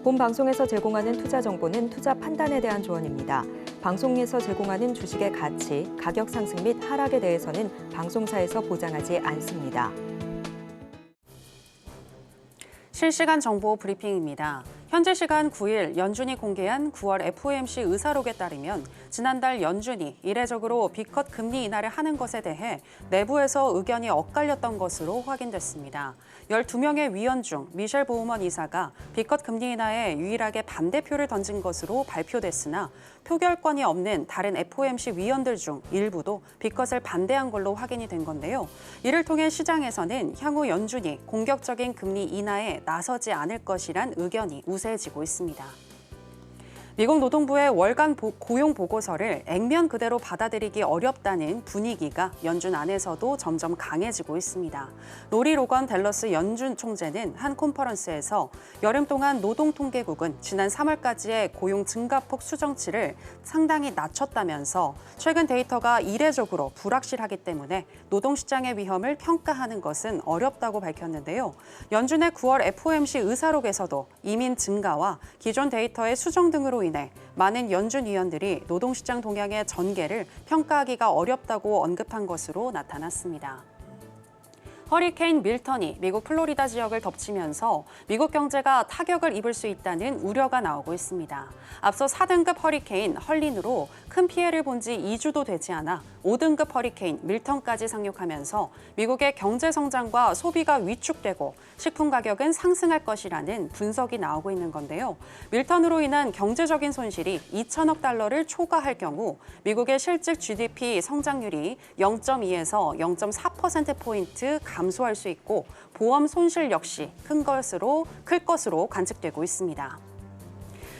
본 방송에서 제공하는 투자 정보는 투자 판단에 대한 조언입니다. 방송에서 제공하는 주식의 가치, 가격 상승 및 하락에 대해서는 방송사에서 보장하지 않습니다. 실시간 정보 브리핑입니다. 현재 시간 9일 연준이 공개한 9월 FOMC 의사록에 따르면 지난달 연준이 이례적으로 B컷 금리 인하를 하는 것에 대해 내부에서 의견이 엇갈렸던 것으로 확인됐습니다. 12명의 위원 중 미셸 보우먼 이사가 B컷 금리 인하에 유일하게 반대표를 던진 것으로 발표됐으나 표결권이 없는 다른 FOMC 위원들 중 일부도 B컷을 반대한 걸로 확인이 된 건데요. 이를 통해 시장에서는 향후 연준이 공격적인 금리 인하에 나서지 않을 것이란 의견이 우세해지고 있습니다. 미국 노동부의 월간 고용 보고서를 액면 그대로 받아들이기 어렵다는 분위기가 연준 안에서도 점점 강해지고 있습니다. 로리 로건 댈러스 연준 총재는 한 컨퍼런스에서 여름 동안 노동통계국은 지난 3월까지의 고용 증가폭 수정치를 상당히 낮췄다면서 최근 데이터가 이례적으로 불확실하기 때문에 노동시장의 위험을 평가하는 것은 어렵다고 밝혔는데요. 연준의 9월 FOMC 의사록에서도 이민 증가와 기존 데이터의 수정 등으로 인해 많은 연준 위원들이 노동시장 동향의 전개를 평가하기가 어렵다고 언급한 것으로 나타났습니다. 허리케인 밀턴이 미국 플로리다 지역을 덮치면서 미국 경제가 타격을 입을 수 있다는 우려가 나오고 있습니다. 앞서 4등급 허리케인 헐린으로 큰 피해를 본 지 2주도 되지 않아 5등급 허리케인 밀턴까지 상륙하면서 미국의 경제 성장과 소비가 위축되고 식품 가격은 상승할 것이라는 분석이 나오고 있는 건데요. 밀턴으로 인한 경제적인 손실이 2천억 달러를 초과할 경우 미국의 실질 GDP 성장률이 0.2에서 0.4%포인트 감소할 수 있고 보험 손실 역시 클 것으로 관측되고 있습니다.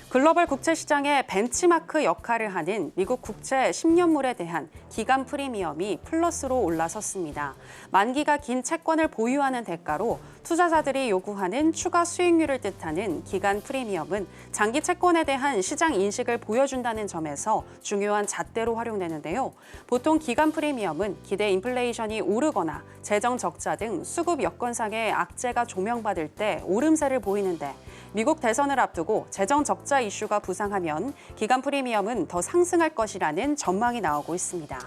글로벌 국채 시장의 벤치마크 역할을 하는 미국 국채 10년물에 대한 기간 프리미엄이 플러스로 올라섰습니다. 만기가 긴 채권을 보유하는 대가로 투자자들이 요구하는 추가 수익률을 뜻하는 기간 프리미엄은 장기 채권에 대한 시장 인식을 보여준다는 점에서 중요한 잣대로 활용되는데요. 보통 기간 프리미엄은 기대 인플레이션이 오르거나 재정 적자 등 수급 여건상의 악재가 조명받을 때 오름세를 보이는데 미국 대선을 앞두고 재정 적자 이슈가 부상하면 기간 프리미엄은 더 상승할 것이라는 전망이 나오고 있습니다.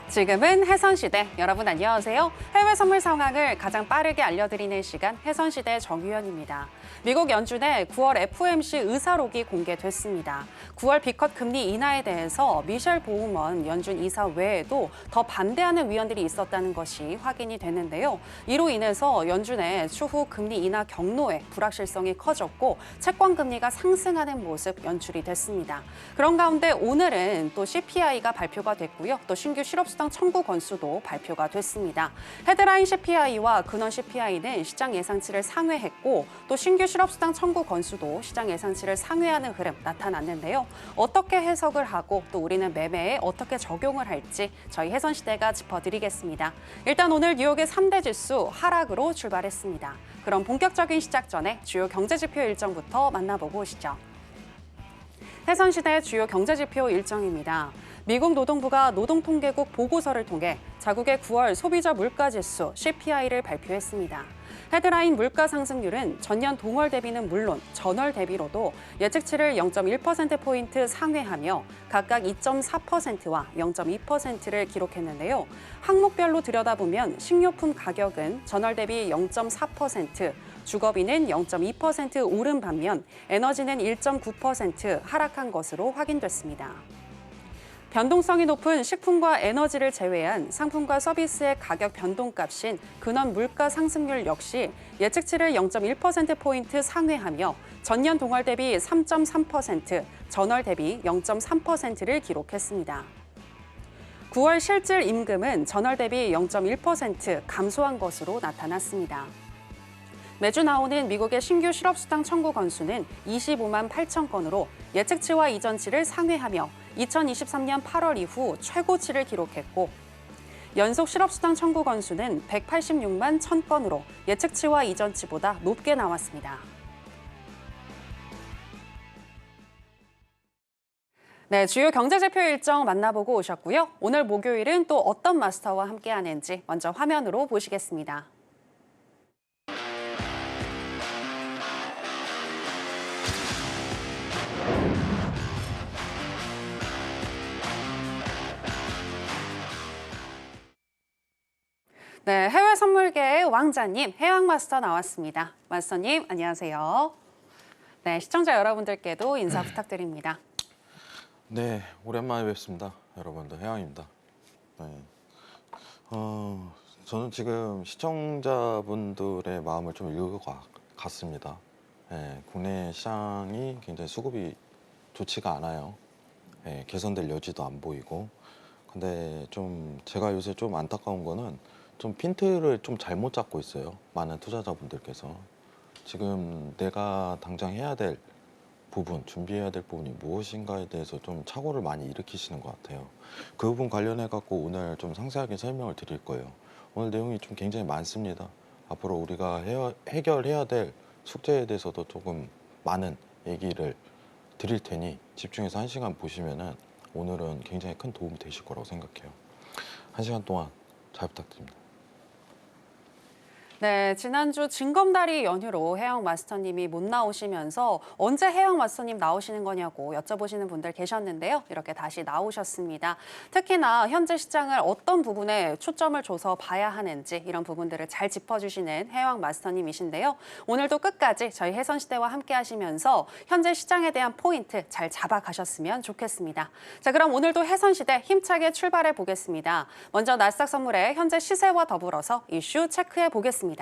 지금은 해선시대. 여러분 안녕하세요. 해외 선물 상황을 가장 빠르게 알려드리는 시간 해선시대 정유현입니다. 미국 연준의 9월 FOMC 의사록이 공개됐습니다. 9월 B컷 금리 인하에 대해서 미셸 보우먼 연준 이사 외에도 더 반대하는 위원들이 있었다는 것이 확인이 됐는데요. 이로 인해서 연준의 추후 금리 인하 경로의 불확실성이 커졌고 채권 금리가 상승하는 모습 연출이 됐습니다. 그런 가운데 오늘은 또 CPI가 발표가 됐고요. 또 신규 실업수당 청구 건수도 발표가 됐습니다. 헤드라인 CPI와 근원 CPI는 시장 예상치를 상회했고 또 신규 실업수당 청구 건수도 시장 예상치를 상회하는 흐름 나타났는데요. 어떻게 해석을 하고 또 우리는 매매에 어떻게 적용을 할지 저희 해선시대가 짚어드리겠습니다. 일단 오늘 뉴욕의 3대 지수 하락으로 출발했습니다. 그럼 본격적인 시작 전에 주요 경제지표 일정부터 만나보고 오시죠. 해선시대 주요 경제지표 일정입니다. 미국 노동부가 노동통계국 보고서를 통해 자국의 9월 소비자 물가지수 CPI를 발표했습니다. 헤드라인 물가 상승률은 전년 동월 대비는 물론 전월 대비로도 예측치를 0.1%포인트 상회하며 각각 2.4%와 0.2%를 기록했는데요. 항목별로 들여다보면 식료품 가격은 전월 대비 0.4%, 주거비는 0.2% 오른 반면 에너지는 1.9% 하락한 것으로 확인됐습니다. 변동성이 높은 식품과 에너지를 제외한 상품과 서비스의 가격 변동값인 근원 물가 상승률 역시 예측치를 0.1%포인트 상회하며 전년 동월 대비 3.3%, 전월 대비 0.3%를 기록했습니다. 9월 실질 임금은 전월 대비 0.1% 감소한 것으로 나타났습니다. 매주 나오는 미국의 신규 실업수당 청구 건수는 25만 8천 건으로 예측치와 이전치를 상회하며 2023년 8월 이후 최고치를 기록했고 연속 실업수당 청구 건수는 186만 1천 건으로 예측치와 이전치보다 높게 나왔습니다. 네, 주요 경제지표 일정 만나보고 오셨고요. 오늘 목요일은 또 어떤 마스터와 함께하는지 먼저 화면으로 보시겠습니다. 네, 해외 선물계의 왕자님, 해왕 마스터 나왔습니다. 마스터님, 안녕하세요. 네, 시청자 여러분들께도 인사 부탁드립니다. 네, 오랜만에 뵙습니다. 여러분들, 해양입니다. 네. 저는 지금 시청자분들의 마음을 좀 읽을 것 같습니다. 네, 국내 시장이 굉장히 수급이 좋지가 않아요. 네, 개선될 여지도 안 보이고. 근데 좀 제가 요새 좀 안타까운 거는 좀 핀트를 좀 잘못 잡고 있어요. 많은 투자자분들께서. 지금 내가 당장 해야 될 부분, 준비해야 될 부분이 무엇인가에 대해서 좀 착오를 많이 일으키시는 것 같아요. 그 부분 관련해 갖고 오늘 좀 상세하게 설명을 드릴 거예요. 오늘 내용이 좀 굉장히 많습니다. 앞으로 우리가 해결해야 될 숙제에 대해서도 조금 많은 얘기를 드릴 테니 집중해서 1시간 보시면은 오늘은 굉장히 큰 도움이 되실 거라고 생각해요. 1시간 동안 잘 부탁드립니다. 네, 지난주 징검다리 연휴로 해영 마스터님이 못 나오시면서 언제 해영 마스터님 나오시는 거냐고 여쭤보시는 분들 계셨는데요. 이렇게 다시 나오셨습니다. 특히나 현재 시장을 어떤 부분에 초점을 줘서 봐야 하는지 이런 부분들을 잘 짚어주시는 해영 마스터님이신데요. 오늘도 끝까지 저희 해선시대와 함께 하시면서 현재 시장에 대한 포인트 잘 잡아가셨으면 좋겠습니다. 자, 그럼 오늘도 해선시대 힘차게 출발해 보겠습니다. 먼저 나스닥 선물의 현재 시세와 더불어서 이슈 체크해 보겠습니다.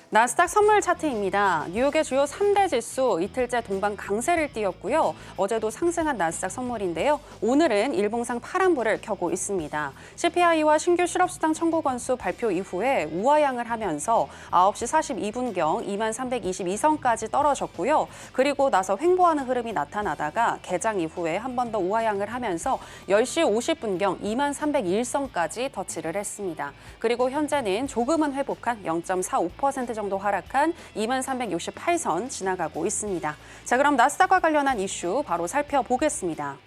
나스닥 선물 차트입니다. 뉴욕의 주요 3대 지수 이틀째 동반 강세를 띄웠고요. 어제도 상승한 나스닥 선물인데요. 오늘은 일봉상 파란불을 켜고 있습니다. CPI와 신규 실업수당 청구 건수 발표 이후에 우하향을 하면서 9시 42분경 2322선까지 떨어졌고요. 그리고 나서 횡보하는 흐름이 나타나다가 개장 이후에 한 번 더 우하향을 하면서 10시 50분경 2301선까지 터치를 했습니다. 그리고 현재는 조금은 회복한 0.45% 정도 하락한 2368선 지나가고 있습니다. 자, 그럼 나스닥과 관련한 이슈 바로 살펴보겠습니다.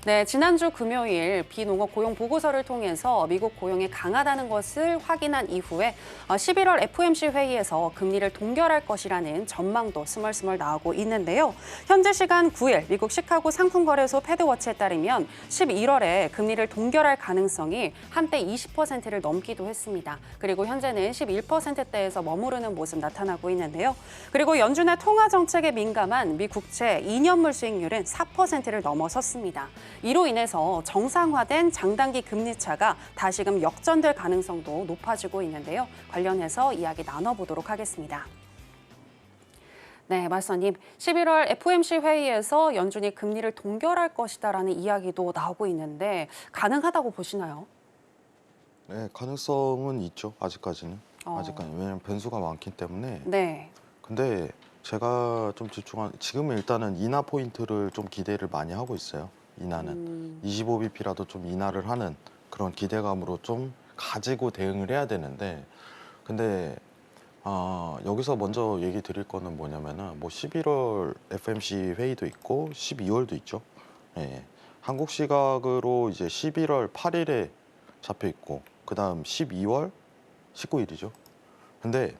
네, 지난주 금요일 비농업 고용 보고서를 통해서 미국 고용이 강하다는 것을 확인한 이후에 11월 FOMC 회의에서 금리를 동결할 것이라는 전망도 스멀스멀 나오고 있는데요. 현재 시간 9일 미국 시카고 상품거래소 패드워치에 따르면 11월에 금리를 동결할 가능성이 한때 20%를 넘기도 했습니다. 그리고 현재는 11%대에서 머무르는 모습 나타나고 있는데요. 그리고 연준의 통화 정책에 민감한 미 국채 2년물 수익률은 4%를 넘어섰습니다. 이로 인해서 정상화된 장단기 금리 차가 다시금 역전될 가능성도 높아지고 있는데요. 관련해서 이야기 나눠보도록 하겠습니다. 네, 마스터님, 11월 FOMC 회의에서 연준이 금리를 동결할 것이다라는 이야기도 나오고 있는데 가능하다고 보시나요? 네, 가능성은 있죠. 아직까지는. 왜냐면 변수가 많기 때문에. 네. 근데 제가 좀 지금 일단은 인하 포인트를 좀 기대를 많이 하고 있어요. 인하는 25bp라도 좀 인하를 하는 그런 기대감으로 좀 가지고 대응을 해야 되는데, 근데 여기서 먼저 얘기 드릴 거는 뭐냐면은 뭐 11월 FOMC 회의도 있고 12월도 있죠. 예. 한국 시각으로 이제 11월 8일에 잡혀 있고 그다음 12월 19일이죠. 근데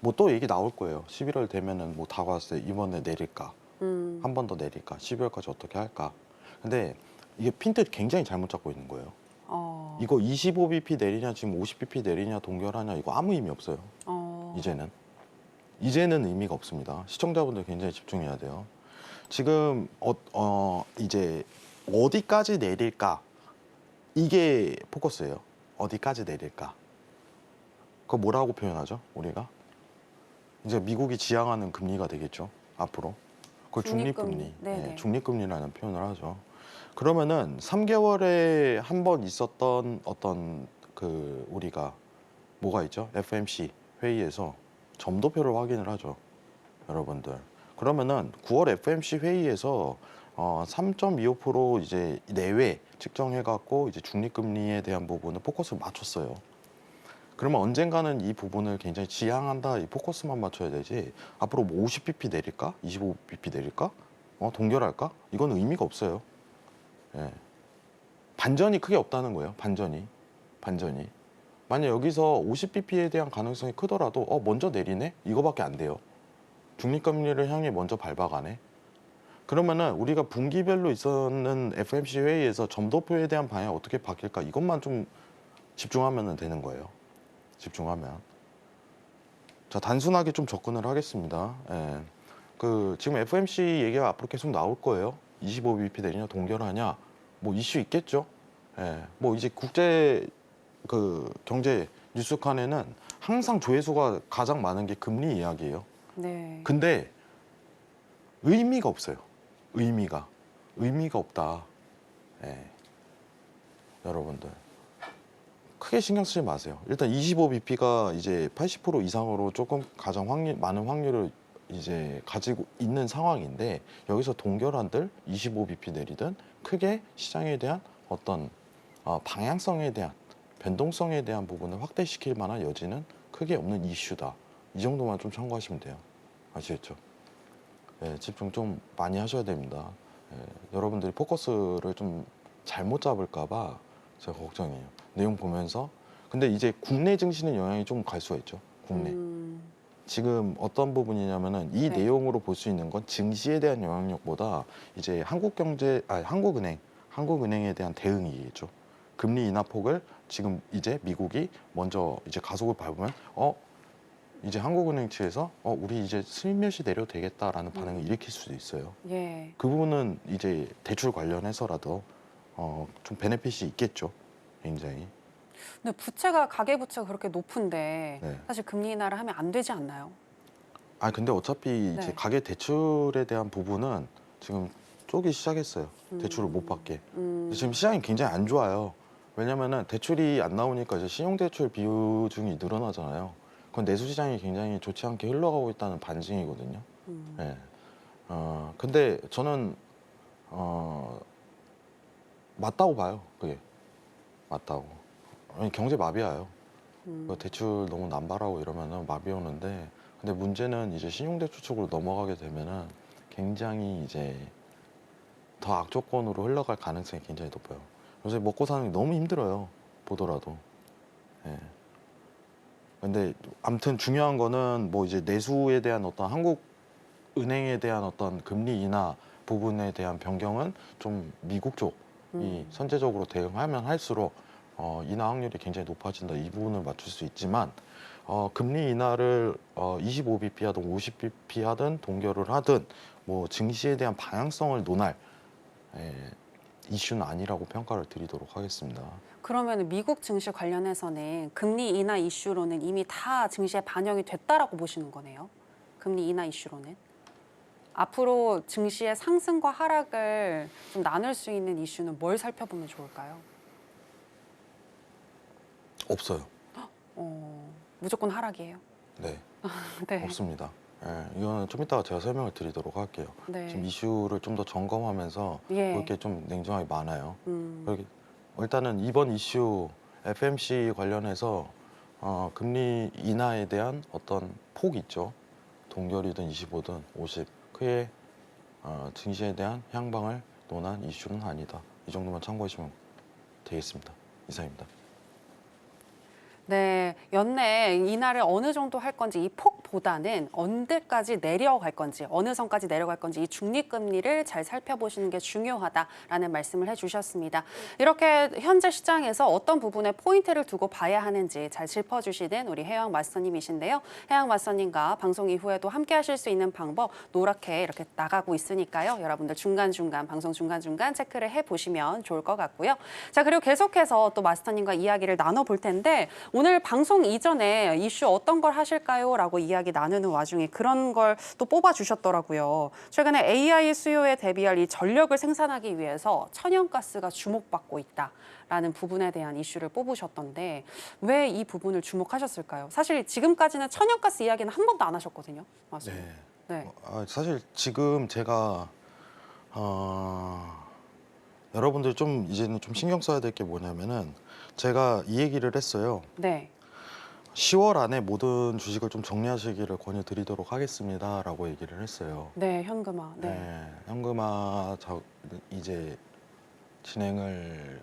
뭐 또 얘기 나올 거예요. 11월 되면은 뭐 다가왔을 때 이번에 내릴까? 한 번 더 내릴까? 12월까지 어떻게 할까? 근데 이게 핀트 굉장히 잘못 잡고 있는 거예요. 이거 25bp 내리냐 지금 50bp 내리냐 동결하냐 이거 아무 의미 없어요. 이제는 의미가 없습니다. 시청자분들 굉장히 집중해야 돼요. 지금 이제 어디까지 내릴까? 이게 포커스예요. 어디까지 내릴까? 그거 뭐라고 표현하죠? 우리가? 이제 미국이 지향하는 금리가 되겠죠. 앞으로. 그걸 중립금리. 네, 중립금리라는 표현을 하죠. 그러면은 3개월에 한 번 있었던 어떤 우리가 뭐가 있죠? FOMC 회의에서 점도표를 확인을 하죠. 여러분들. 그러면은 9월 FOMC 회의에서 3.25% 이제 내외 측정해 갖고 이제 중립금리에 대한 부분을 포커스를 맞췄어요. 그러면 언젠가는 이 부분을 굉장히 지향한다, 이 포커스만 맞춰야 되지. 앞으로 뭐 50bp 내릴까? 25bp 내릴까? 동결할까? 이건 의미가 없어요. 예. 반전이 크게 없다는 거예요. 반전이. 만약 여기서 50bp에 대한 가능성이 크더라도 먼저 내리네? 이거밖에 안 돼요. 중립금리를 향해 먼저 밟아가네. 그러면은 우리가 분기별로 있었는 FMC 회의에서 점도표에 대한 방향이 어떻게 바뀔까? 이것만 좀 집중하면 되는 거예요. 집중하면. 자, 단순하게 좀 접근을 하겠습니다. 예. 지금 FMC 얘기가 앞으로 계속 나올 거예요. 25bp 내리냐, 동결하냐, 뭐 이슈 있겠죠. 예. 뭐 이제 국제 경제 뉴스 칸에는 항상 조회수가 가장 많은 게 금리 이야기예요. 네. 근데 의미가 없어요. 의미가 없다. 예. 여러분들 크게 신경 쓰지 마세요. 일단 25bp가 이제 80% 이상으로 조금 가장 많은 확률을 이제 가지고 있는 상황인데, 여기서 동결한들 25bp 내리든 크게 시장에 대한 어떤 방향성에 대한 변동성에 대한 부분을 확대시킬 만한 여지는 크게 없는 이슈다. 이 정도만 좀 참고하시면 돼요. 아시겠죠? 예, 집중 좀 많이 하셔야 됩니다. 예, 여러분들이 포커스를 좀 잘못 잡을까봐 제가 걱정이에요. 내용 보면서. 근데 이제 국내 증시는 영향이 좀 갈 수가 있죠. 국내. 지금 어떤 부분이냐면은 이 네. 내용으로 볼 수 있는 건 증시에 대한 영향력보다 이제 한국은행에 대한 대응이겠죠. 금리 인하 폭을 지금 이제 미국이 먼저 이제 가속을 밟으면 이제 한국은행 측에서 우리 이제 슬며시 내려도 되겠다라는 반응을 일으킬 수도 있어요. 예. 그 부분은 이제 대출 관련해서라도 좀 베네핏이 있겠죠. 굉장히. 근데 부채가 가계부채가 그렇게 높은데 네. 사실 금리 인하를 하면 안 되지 않나요? 근데 어차피 이제 네. 가계 대출에 대한 부분은 지금 쪼기 시작했어요. 대출을 못 받게. 지금 시장이 굉장히 안 좋아요. 왜냐면은 대출이 안 나오니까 이제 신용대출 비중이 늘어나잖아요. 그건 내수시장이 굉장히 좋지 않게 흘러가고 있다는 반증이거든요. 예. 근데 저는 맞다고 봐요. 그게 맞다고. 아니, 경제 마비야요. 대출 너무 남발하고 이러면은 마비 오는데, 근데 문제는 이제 신용대출 쪽으로 넘어가게 되면은 굉장히 이제 더 악조건으로 흘러갈 가능성이 굉장히 높아요. 요새 먹고 사는 게 너무 힘들어요. 보더라도. 예. 근데 아무튼 중요한 거는 뭐 이제 내수에 대한 어떤 한국은행에 대한 어떤 금리 인하 부분에 대한 변경은 좀 미국 쪽이 선제적으로 대응하면 할수록 인하 확률이 굉장히 높아진다. 이 부분을 맞출 수 있지만 금리 인하를 25bp 하든 50bp 하든 동결을 하든 뭐 증시에 대한 방향성을 논할 이슈는 아니라고 평가를 드리도록 하겠습니다. 그러면 미국 증시 관련해서는 금리 인하 이슈로는 이미 다 증시에 반영이 됐다라고 보시는 거네요. 금리 인하 이슈로는. 앞으로 증시의 상승과 하락을 좀 나눌 수 있는 이슈는 뭘 살펴보면 좋을까요? 없어요. 무조건 하락이에요. 네, 네. 없습니다. 예, 이거는 좀 이따가 제가 설명을 드리도록 할게요. 네. 지금 이슈를 좀 더 점검하면서 예. 볼 게 좀 냉정하게 많아요. 일단은 이번 이슈 FMC 관련해서 금리 인하에 대한 어떤 폭 있죠. 동결이든 25든 50. 그의 증시에 대한 향방을 논한 이슈는 아니다. 이 정도만 참고하시면 되겠습니다. 이상입니다. 네, 연내 인하를 어느 정도 할 건지 이 폭보다는 언제까지 내려갈 건지 어느 선까지 내려갈 건지 이 중립금리를 잘 살펴보시는 게 중요하다라는 말씀을 해주셨습니다. 이렇게 현재 시장에서 어떤 부분에 포인트를 두고 봐야 하는지 잘 짚어주시는 우리 해영 마스터님이신데요. 해영 마스터님과 방송 이후에도 함께 하실 수 있는 방법 노랗게 이렇게 나가고 있으니까요. 여러분들 중간중간 방송 중간중간 체크를 해보시면 좋을 것 같고요. 자, 그리고 계속해서 또 마스터님과 이야기를 나눠볼 텐데 오늘 방송 이전에 이슈 어떤 걸 하실까요? 라고 이야기 나누는 와중에 그런 걸 또 뽑아주셨더라고요. 최근에 AI 수요에 대비할 이 전력을 생산하기 위해서 천연가스가 주목받고 있다라는 부분에 대한 이슈를 뽑으셨던데 왜 이 부분을 주목하셨을까요? 사실 지금까지는 천연가스 이야기는 한 번도 안 하셨거든요. 맞습니다. 네. 사실 지금 제가 여러분들 좀 이제는 좀 신경 써야 될 게 뭐냐면은 제가 이 얘기를 했어요. 네. 10월 안에 모든 주식을 좀 정리하시기를 권유드리도록 하겠습니다라고 얘기를 했어요. 네, 현금화. 네. 네, 현금화 이제 진행을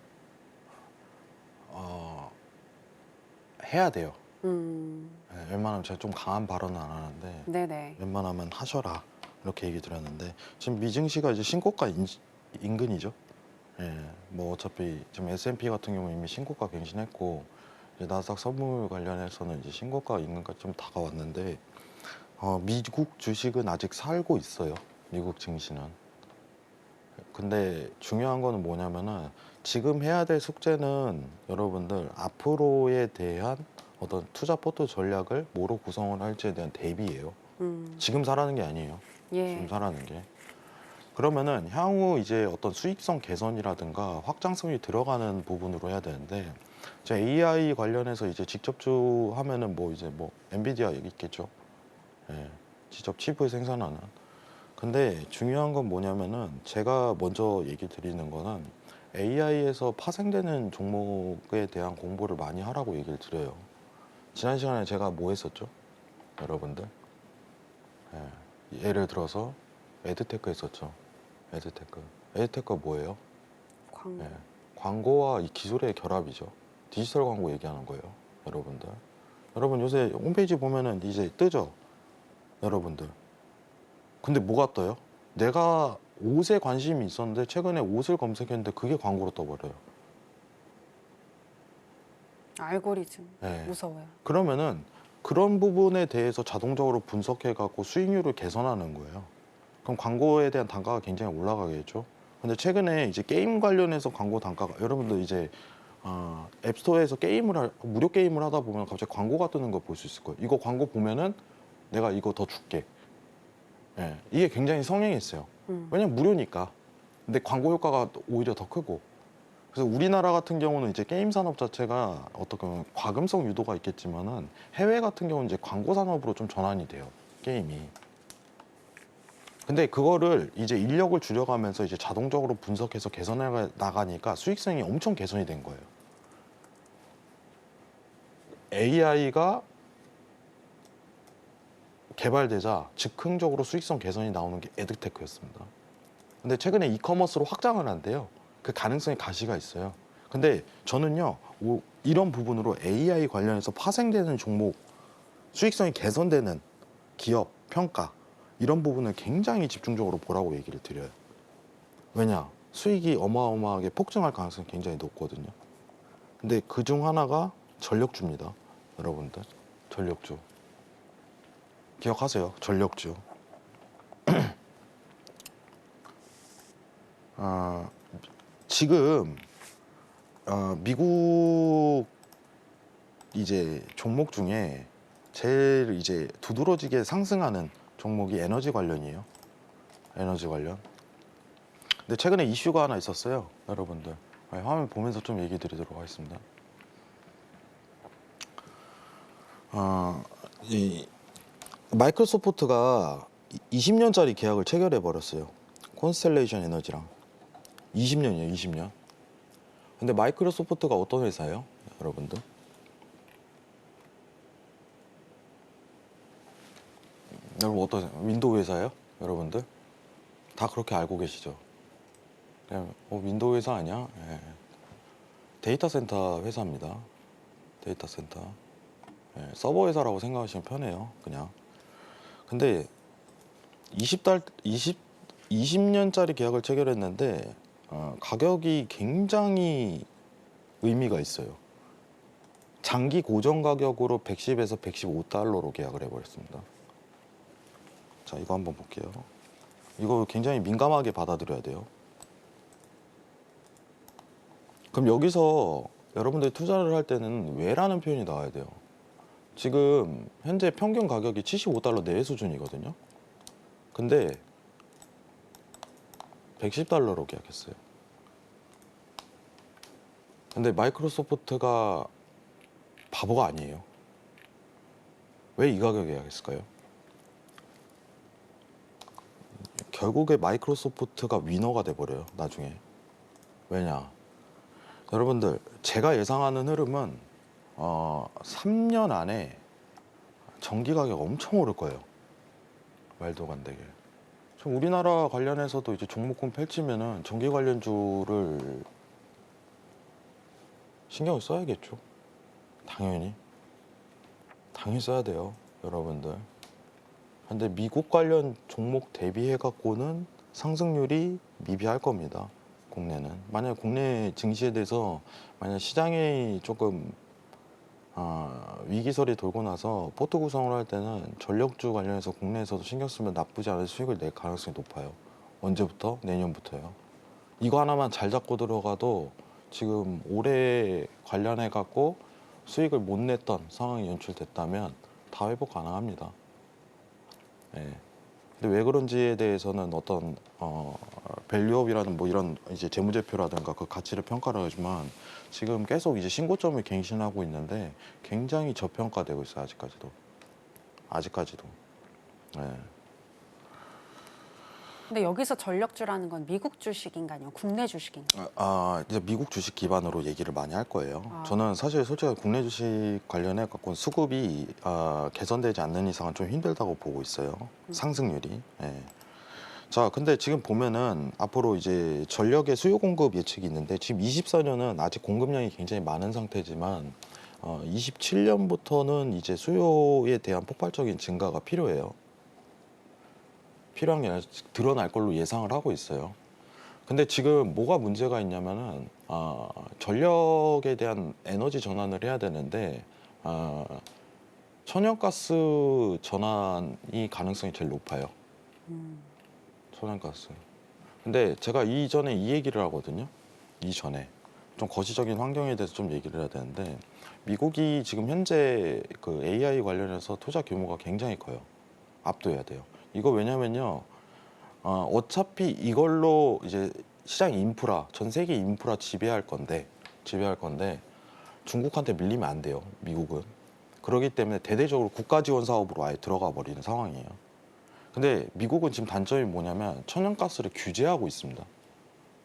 해야 돼요. 네, 웬만하면 제가 좀 강한 발언은 안 하는데 네네. 웬만하면 하셔라 이렇게 얘기 드렸는데 지금 미증시가 이제 신고가 인근이죠. 예, 뭐 어차피 지금 S&P 같은 경우 이미 신고가 갱신했고 이제 나스닥 선물 관련해서는 이제 신고가 인근까지 좀 다가왔는데 미국 주식은 아직 살고 있어요. 미국 증시는. 근데 중요한 거는 뭐냐면은 지금 해야 될 숙제는 여러분들 앞으로에 대한 어떤 투자 포트 전략을 뭐로 구성을 할지에 대한 대비예요. 지금 사라는 게 아니에요. 지금 예. 사라는 게. 그러면은 향후 이제 어떤 수익성 개선이라든가 확장성이 들어가는 부분으로 해야 되는데 제 AI 관련해서 이제 직접주 하면은 뭐 이제 뭐 엔비디아 얘기 있겠죠. 예, 직접 칩을 생산하는. 근데 중요한 건 뭐냐면은 제가 먼저 얘기 드리는 거는 AI에서 파생되는 종목에 대한 공부를 많이 하라고 얘기를 드려요. 지난 시간에 제가 뭐 했었죠? 여러분들. 예, 예를 들어서 에드테크 했었죠. 에드테크. 에드테크가 뭐예요? 광고. 예, 광고와 이 기술의 결합이죠. 디지털 광고 얘기하는 거예요. 여러분들. 여러분 요새 홈페이지 보면은 이제 뜨죠? 여러분들. 근데 뭐가 떠요? 내가 옷에 관심이 있었는데 최근에 옷을 검색했는데 그게 광고로 떠버려요. 알고리즘. 예. 무서워요. 그러면은 그런 부분에 대해서 자동적으로 분석해 갖고 수익률을 개선하는 거예요. 그럼 광고에 대한 단가가 굉장히 올라가겠죠. 근데 최근에 이제 게임 관련해서 광고 단가가 여러분들 이제 앱스토어에서 무료 게임을 하다 보면 갑자기 광고가 뜨는 거 볼 수 있을 거예요. 이거 광고 보면은 내가 이거 더 줄게. 예, 이게 굉장히 성향이 있어요. 왜냐면 무료니까. 근데 광고 효과가 오히려 더 크고. 그래서 우리나라 같은 경우는 이제 게임 산업 자체가 어떻게 보면 과금성 유도가 있겠지만은 해외 같은 경우는 이제 광고 산업으로 좀 전환이 돼요. 게임이. 근데 그거를 이제 인력을 줄여가면서 이제 자동적으로 분석해서 개선해 나가니까 수익성이 엄청 개선이 된 거예요. AI가 개발되자 즉흥적으로 수익성 개선이 나오는 게 에드테크였습니다. 근데 최근에 이커머스로 확장을 한대요. 그 가능성의 가시가 있어요. 근데 저는요, 이런 부분으로 AI 관련해서 파생되는 종목, 수익성이 개선되는 기업, 평가, 이런 부분을 굉장히 집중적으로 보라고 얘기를 드려요. 왜냐? 수익이 어마어마하게 폭증할 가능성이 굉장히 높거든요. 근데 그 중 하나가 전력주입니다. 여러분들. 전력주. 기억하세요. 전력주. 지금 미국 이제 종목 중에 제일 이제 두드러지게 상승하는 종목이 에너지 관련이에요. 에너지 관련. 근데 최근에 이슈가 하나 있었어요. 여러분들. 화면 보면서 좀 얘기 드리도록 하겠습니다. 이 마이크로소프트가 20년짜리 계약을 체결해 버렸어요. 콘스텔레이션 에너지랑. 20년이에요, 20년. 근데 마이크로소프트가 어떤 회사예요, 여러분들? 여러분 어떤 윈도우 회사예요, 여러분들? 다 그렇게 알고 계시죠? 그냥 윈도우 회사 아니야? 예. 데이터 센터 회사입니다. 데이터 센터. 예, 서버 회사라고 생각하시면 편해요, 그냥. 근데 20년짜리 계약을 체결했는데 가격이 굉장히 의미가 있어요. 장기 고정 가격으로 110에서 115달러로 계약을 해버렸습니다. 자, 이거 한번 볼게요. 이거 굉장히 민감하게 받아들여야 돼요. 그럼 여기서 여러분들이 투자를 할 때는 왜라는 표현이 나와야 돼요. 지금 현재 평균 가격이 75달러 내외 수준이거든요. 근데 110달러로 계약했어요. 근데 마이크로소프트가 바보가 아니에요. 왜 이 가격에 계약했을까요? 결국에 마이크로소프트가 위너가 돼버려요, 나중에. 왜냐? 여러분들, 제가 예상하는 흐름은 3년 안에 전기 가격 엄청 오를 거예요. 말도 안 되게. 지금 우리나라 관련해서도 이제 종목군 펼치면은 전기 관련주를 신경을 써야겠죠. 당연히 써야 돼요, 여러분들. 근데 미국 관련 종목 대비해 갖고는 상승률이 미비할 겁니다. 국내는. 만약 국내 증시에 대해서 만약 시장이 조금 위기설이 돌고 나서 포트 구성을 할 때는 전력주 관련해서 국내에서도 신경 쓰면 나쁘지 않은 수익을 낼 가능성이 높아요. 언제부터? 내년부터요. 이거 하나만 잘 잡고 들어가도 지금 올해 관련해 갖고 수익을 못 냈던 상황이 연출됐다면 다 회복 가능합니다. 예. 근데 왜 그런지에 대해서는 어떤 밸류업이라든 뭐 이런 이제 재무제표라든가 그 가치를 평가를 하지만 지금 계속 이제 신고점을 갱신하고 있는데 굉장히 저평가되고 있어요. 아직까지도. 예. 근데 여기서 전력주라는 건 미국 주식인가요? 아니면 국내 주식인가요? 이제 미국 주식 기반으로 얘기를 많이 할 거예요. 저는 사실 솔직히 국내 주식 관련해 갖고 수급이 개선되지 않는 이상은 좀 힘들다고 보고 있어요. 상승률이. 예. 자, 근데 지금 보면은 앞으로 이제 전력의 수요 공급 예측이 있는데 지금 24년은 아직 공급량이 굉장히 많은 상태지만 27년부터는 이제 수요에 대한 폭발적인 증가가 필요해요. 필요한 게 아니라 드러날 걸로 예상을 하고 있어요. 근데 지금 뭐가 문제가 있냐면은 전력에 대한 에너지 전환을 해야 되는데 천연가스 전환이 가능성이 제일 높아요. 천연가스. 근데 제가 이전에 이 얘기를 하거든요. 이전에 좀 거시적인 환경에 대해서 좀 얘기를 해야 되는데 미국이 지금 현재 그 AI 관련해서 투자 규모가 굉장히 커요. 압도해야 돼요. 이거 왜냐면요. 어차피 이걸로 이제 시장 인프라, 전 세계 인프라 지배할 건데 중국한테 밀리면 안 돼요. 미국은. 그렇기 때문에 대대적으로 국가 지원 사업으로 아예 들어가 버리는 상황이에요. 근데 미국은 지금 단점이 뭐냐면 천연가스를 규제하고 있습니다.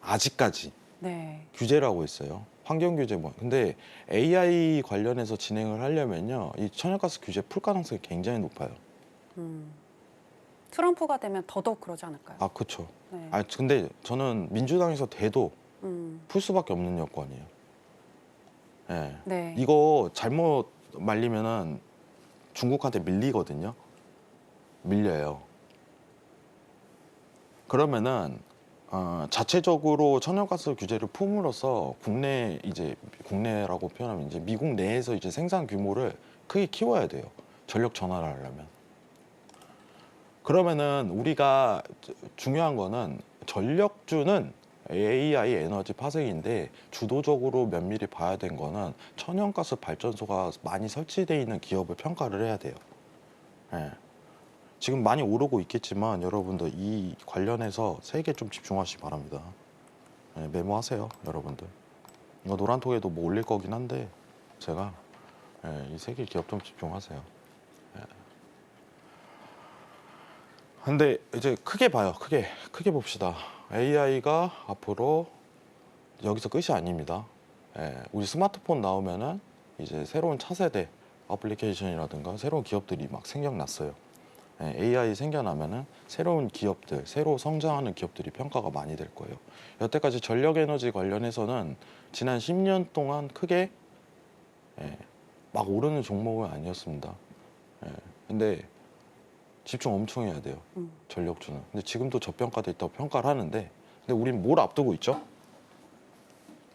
아직까지 네. 규제를 하고 있어요. 환경 규제 뭐. 근데 AI 관련해서 진행을 하려면요. 이 천연가스 규제 풀 가능성이 굉장히 높아요. 트럼프가 되면 더더욱 그러지 않을까요? 그렇죠. 네. 근데 저는 민주당에서 돼도 풀 수밖에 없는 여건이에요. 예. 네. 이거 잘못 말리면은 중국한테 밀리거든요. 밀려요. 그러면은 자체적으로 천연가스 규제를 품으로써 국내라고 표현하면 이제 미국 내에서 이제 생산 규모를 크게 키워야 돼요. 전력 전환을 하려면. 그러면은 우리가 중요한 거는 전력주는 AI 에너지 파생인데 주도적으로 면밀히 봐야 된 거는 천연가스 발전소가 많이 설치되어 있는 기업을 평가를 해야 돼요. 예. 지금 많이 오르고 있겠지만 여러분들 이 관련해서 세 개 좀 집중하시기 바랍니다. 예, 메모하세요, 여러분들. 이거 노란톡에도 뭐 올릴 거긴 한데 제가 이 세 개 기업 좀 집중하세요. 근데 이제 크게 봐요. 크게 봅시다. AI가 앞으로 여기서 끝이 아닙니다. 우리 스마트폰 나오면은 이제 새로운 차세대 어플리케이션이라든가 새로운 기업들이 막 생겨났어요. AI 생겨나면은 새로운 기업들, 새로 성장하는 기업들이 평가가 많이 될 거예요. 여태까지 전력 에너지 관련해서는 지난 10년 동안 크게 막 오르는 종목은 아니었습니다. 근데 집중 엄청 해야 돼요. 전력주는. 근데 지금도 저평가돼 있다고 평가를 하는데 근데 우린 뭘 앞두고 있죠?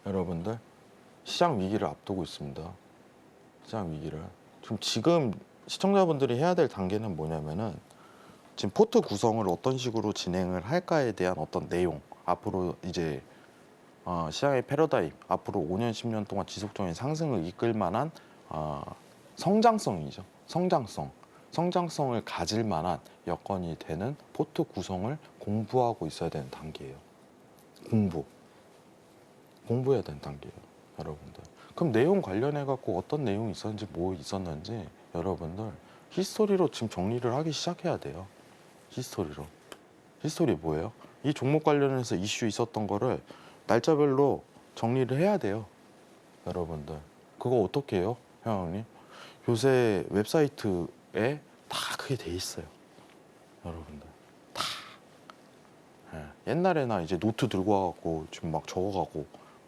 여러분들 시장 위기를 앞두고 있습니다. 시장 위기를. 지금 시청자분들이 해야 될 단계는 뭐냐면은 지금 포트 구성을 어떤 식으로 진행을 할까에 대한 어떤 내용 앞으로 이제 시장의 패러다임 앞으로 5년 10년 동안 지속적인 상승을 이끌 만한 성장성이죠. 성장성을 가질 만한 여건이 되는 포트 구성을 공부하고 있어야 되는 단계예요. 공부해야 되는 단계예요, 여러분들. 그럼 내용 관련해 갖고 어떤 내용이 있었는지 뭐 있었는지 여러분들 히스토리로 지금 정리를 하기 시작해야 돼요. 히스토리 뭐예요? 이 종목 관련해서 이슈 있었던 거를 날짜별로 정리를 해야 돼요, 여러분들. 그거 어떻게 해요? 회원님. 요새 웹사이트에 다 그게 돼 있어요. 여러분들 다. 예. 옛날에나 이제 노트 들고 와갖고 지금 막 적어가고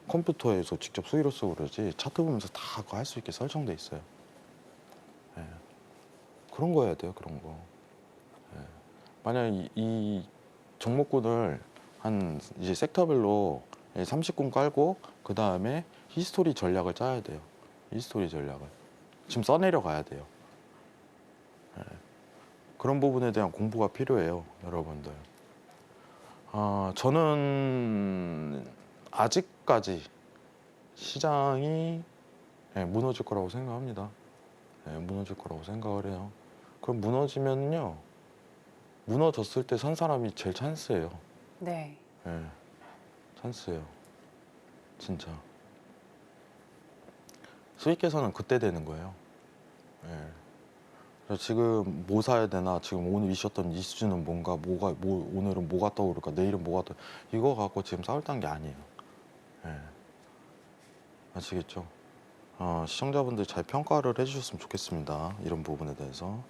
컴퓨터에서 직접 수위로 쓰고 그러지 차트 보면서 다 그거 할 수 있게 설정돼 있어요. 예. 그런 거 해야 돼요. 그런 거. 예. 만약 이 종목군을 한 이제 섹터별로 30군 깔고 그 다음에 히스토리 전략을 짜야 돼요. 히스토리 전략을 지금 써내려 가야 돼요. 예. 그런 부분에 대한 공부가 필요해요, 여러분들. 저는 아직까지 시장이 무너질 거라고 생각합니다. 무너질 거라고 생각을 해요. 그럼 무너지면요, 무너졌을 때 산 사람이 제일 찬스예요. 네. 찬스예요. 진짜. 수익 계산은 그때 되는 거예요. 그래서 지금 뭐 사야 되나, 지금 오늘 있었던 이슈는 뭔가, 오늘은 뭐가 떠오를까, 내일은 뭐가 떠, 이거 갖고 지금 싸울 단계 아니에요. 아시겠죠? 시청자분들 잘 평가를 해주셨으면 좋겠습니다. 이런 부분에 대해서.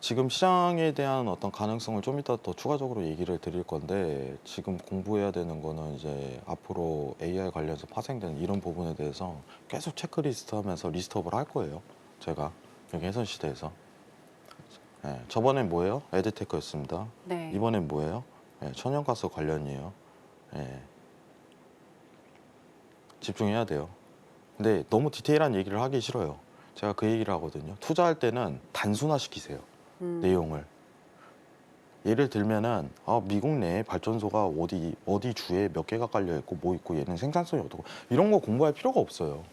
지금 시장에 대한 어떤 가능성을 좀 이따 더 추가적으로 얘기를 드릴 건데, 지금 공부해야 되는 거는 이제 앞으로 AI 관련해서 파생되는 이런 부분에 대해서 계속 체크리스트 하면서 리스트업을 할 거예요. 제가 여기 해선시대에서. 저번엔 뭐예요? 에드테크였습니다. 네. 이번엔 뭐예요? 천연가스 관련이에요. 집중해야 돼요. 근데 너무 디테일한 얘기를 하기 싫어요. 제가 그 얘기를 하거든요. 투자할 때는 단순화시키세요. 내용을. 예를 들면은 미국 내 발전소가 어디 주에 몇 개가 깔려 있고 뭐 있고 얘는 생산성이 어떻고 이런 거 공부할 필요가 없어요.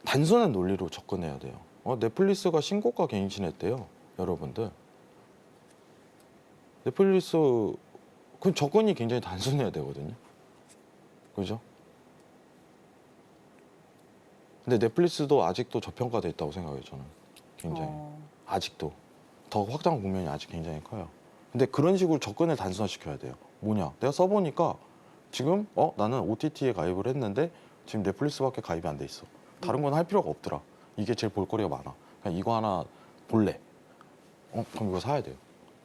단순한 논리로 접근해야 돼요. 넷플릭스가 신고가 갱신했대요, 여러분들. 넷플릭스 그 접근이 굉장히 단순해야 되거든요. 그죠? 근데 넷플릭스도 아직도 저평가돼 있다고 생각해요, 저는. 굉장히. 아직도. 더 확장 국면이 아직 굉장히 커요. 근데 그런 식으로 접근을 단순화시켜야 돼요. 뭐냐? 내가 써보니까 지금 나는 OTT에 가입을 했는데 지금 넷플릭스밖에 가입이 안 돼 있어. 다른 건 할 필요가 없더라. 이게 제일 볼거리가 많아. 그냥 이거 하나 볼래. 그럼 이거 사야 돼요.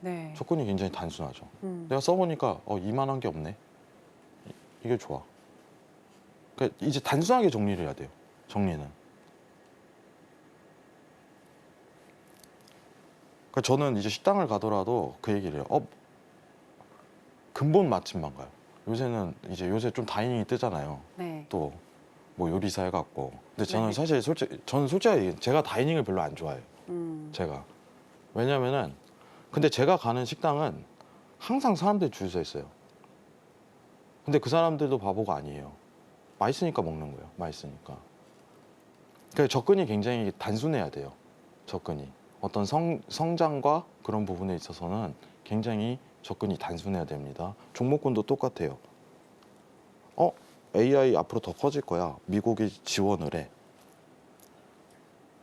네. 접근이 굉장히 단순하죠. 내가 써보니까 이만한 게 없네. 이게 좋아. 그러니까 이제 단순하게 정리를 해야 돼요. 정리는. 그러니까 저는 이제 식당을 가더라도 그 얘기를 해요. 근본 맛집만 가요. 요새 좀 다이닝이 뜨잖아요. 네. 또 뭐 요리사 해갖고. 근데 저는 네. 사실 솔직히 제가 다이닝을 별로 안 좋아해요. 제가. 왜냐면은 근데 제가 가는 식당은 항상 사람들이 줄 서 있어요. 근데 그 사람들도 바보가 아니에요. 맛있으니까 먹는 거예요. 맛있으니까. 그러니까 접근이 굉장히 단순해야 돼요. 접근이. 어떤 성장과 그런 부분에 있어서는 굉장히 접근이 단순해야 됩니다. 종목군도 똑같아요. AI 앞으로 더 커질 거야. 미국이 지원을 해.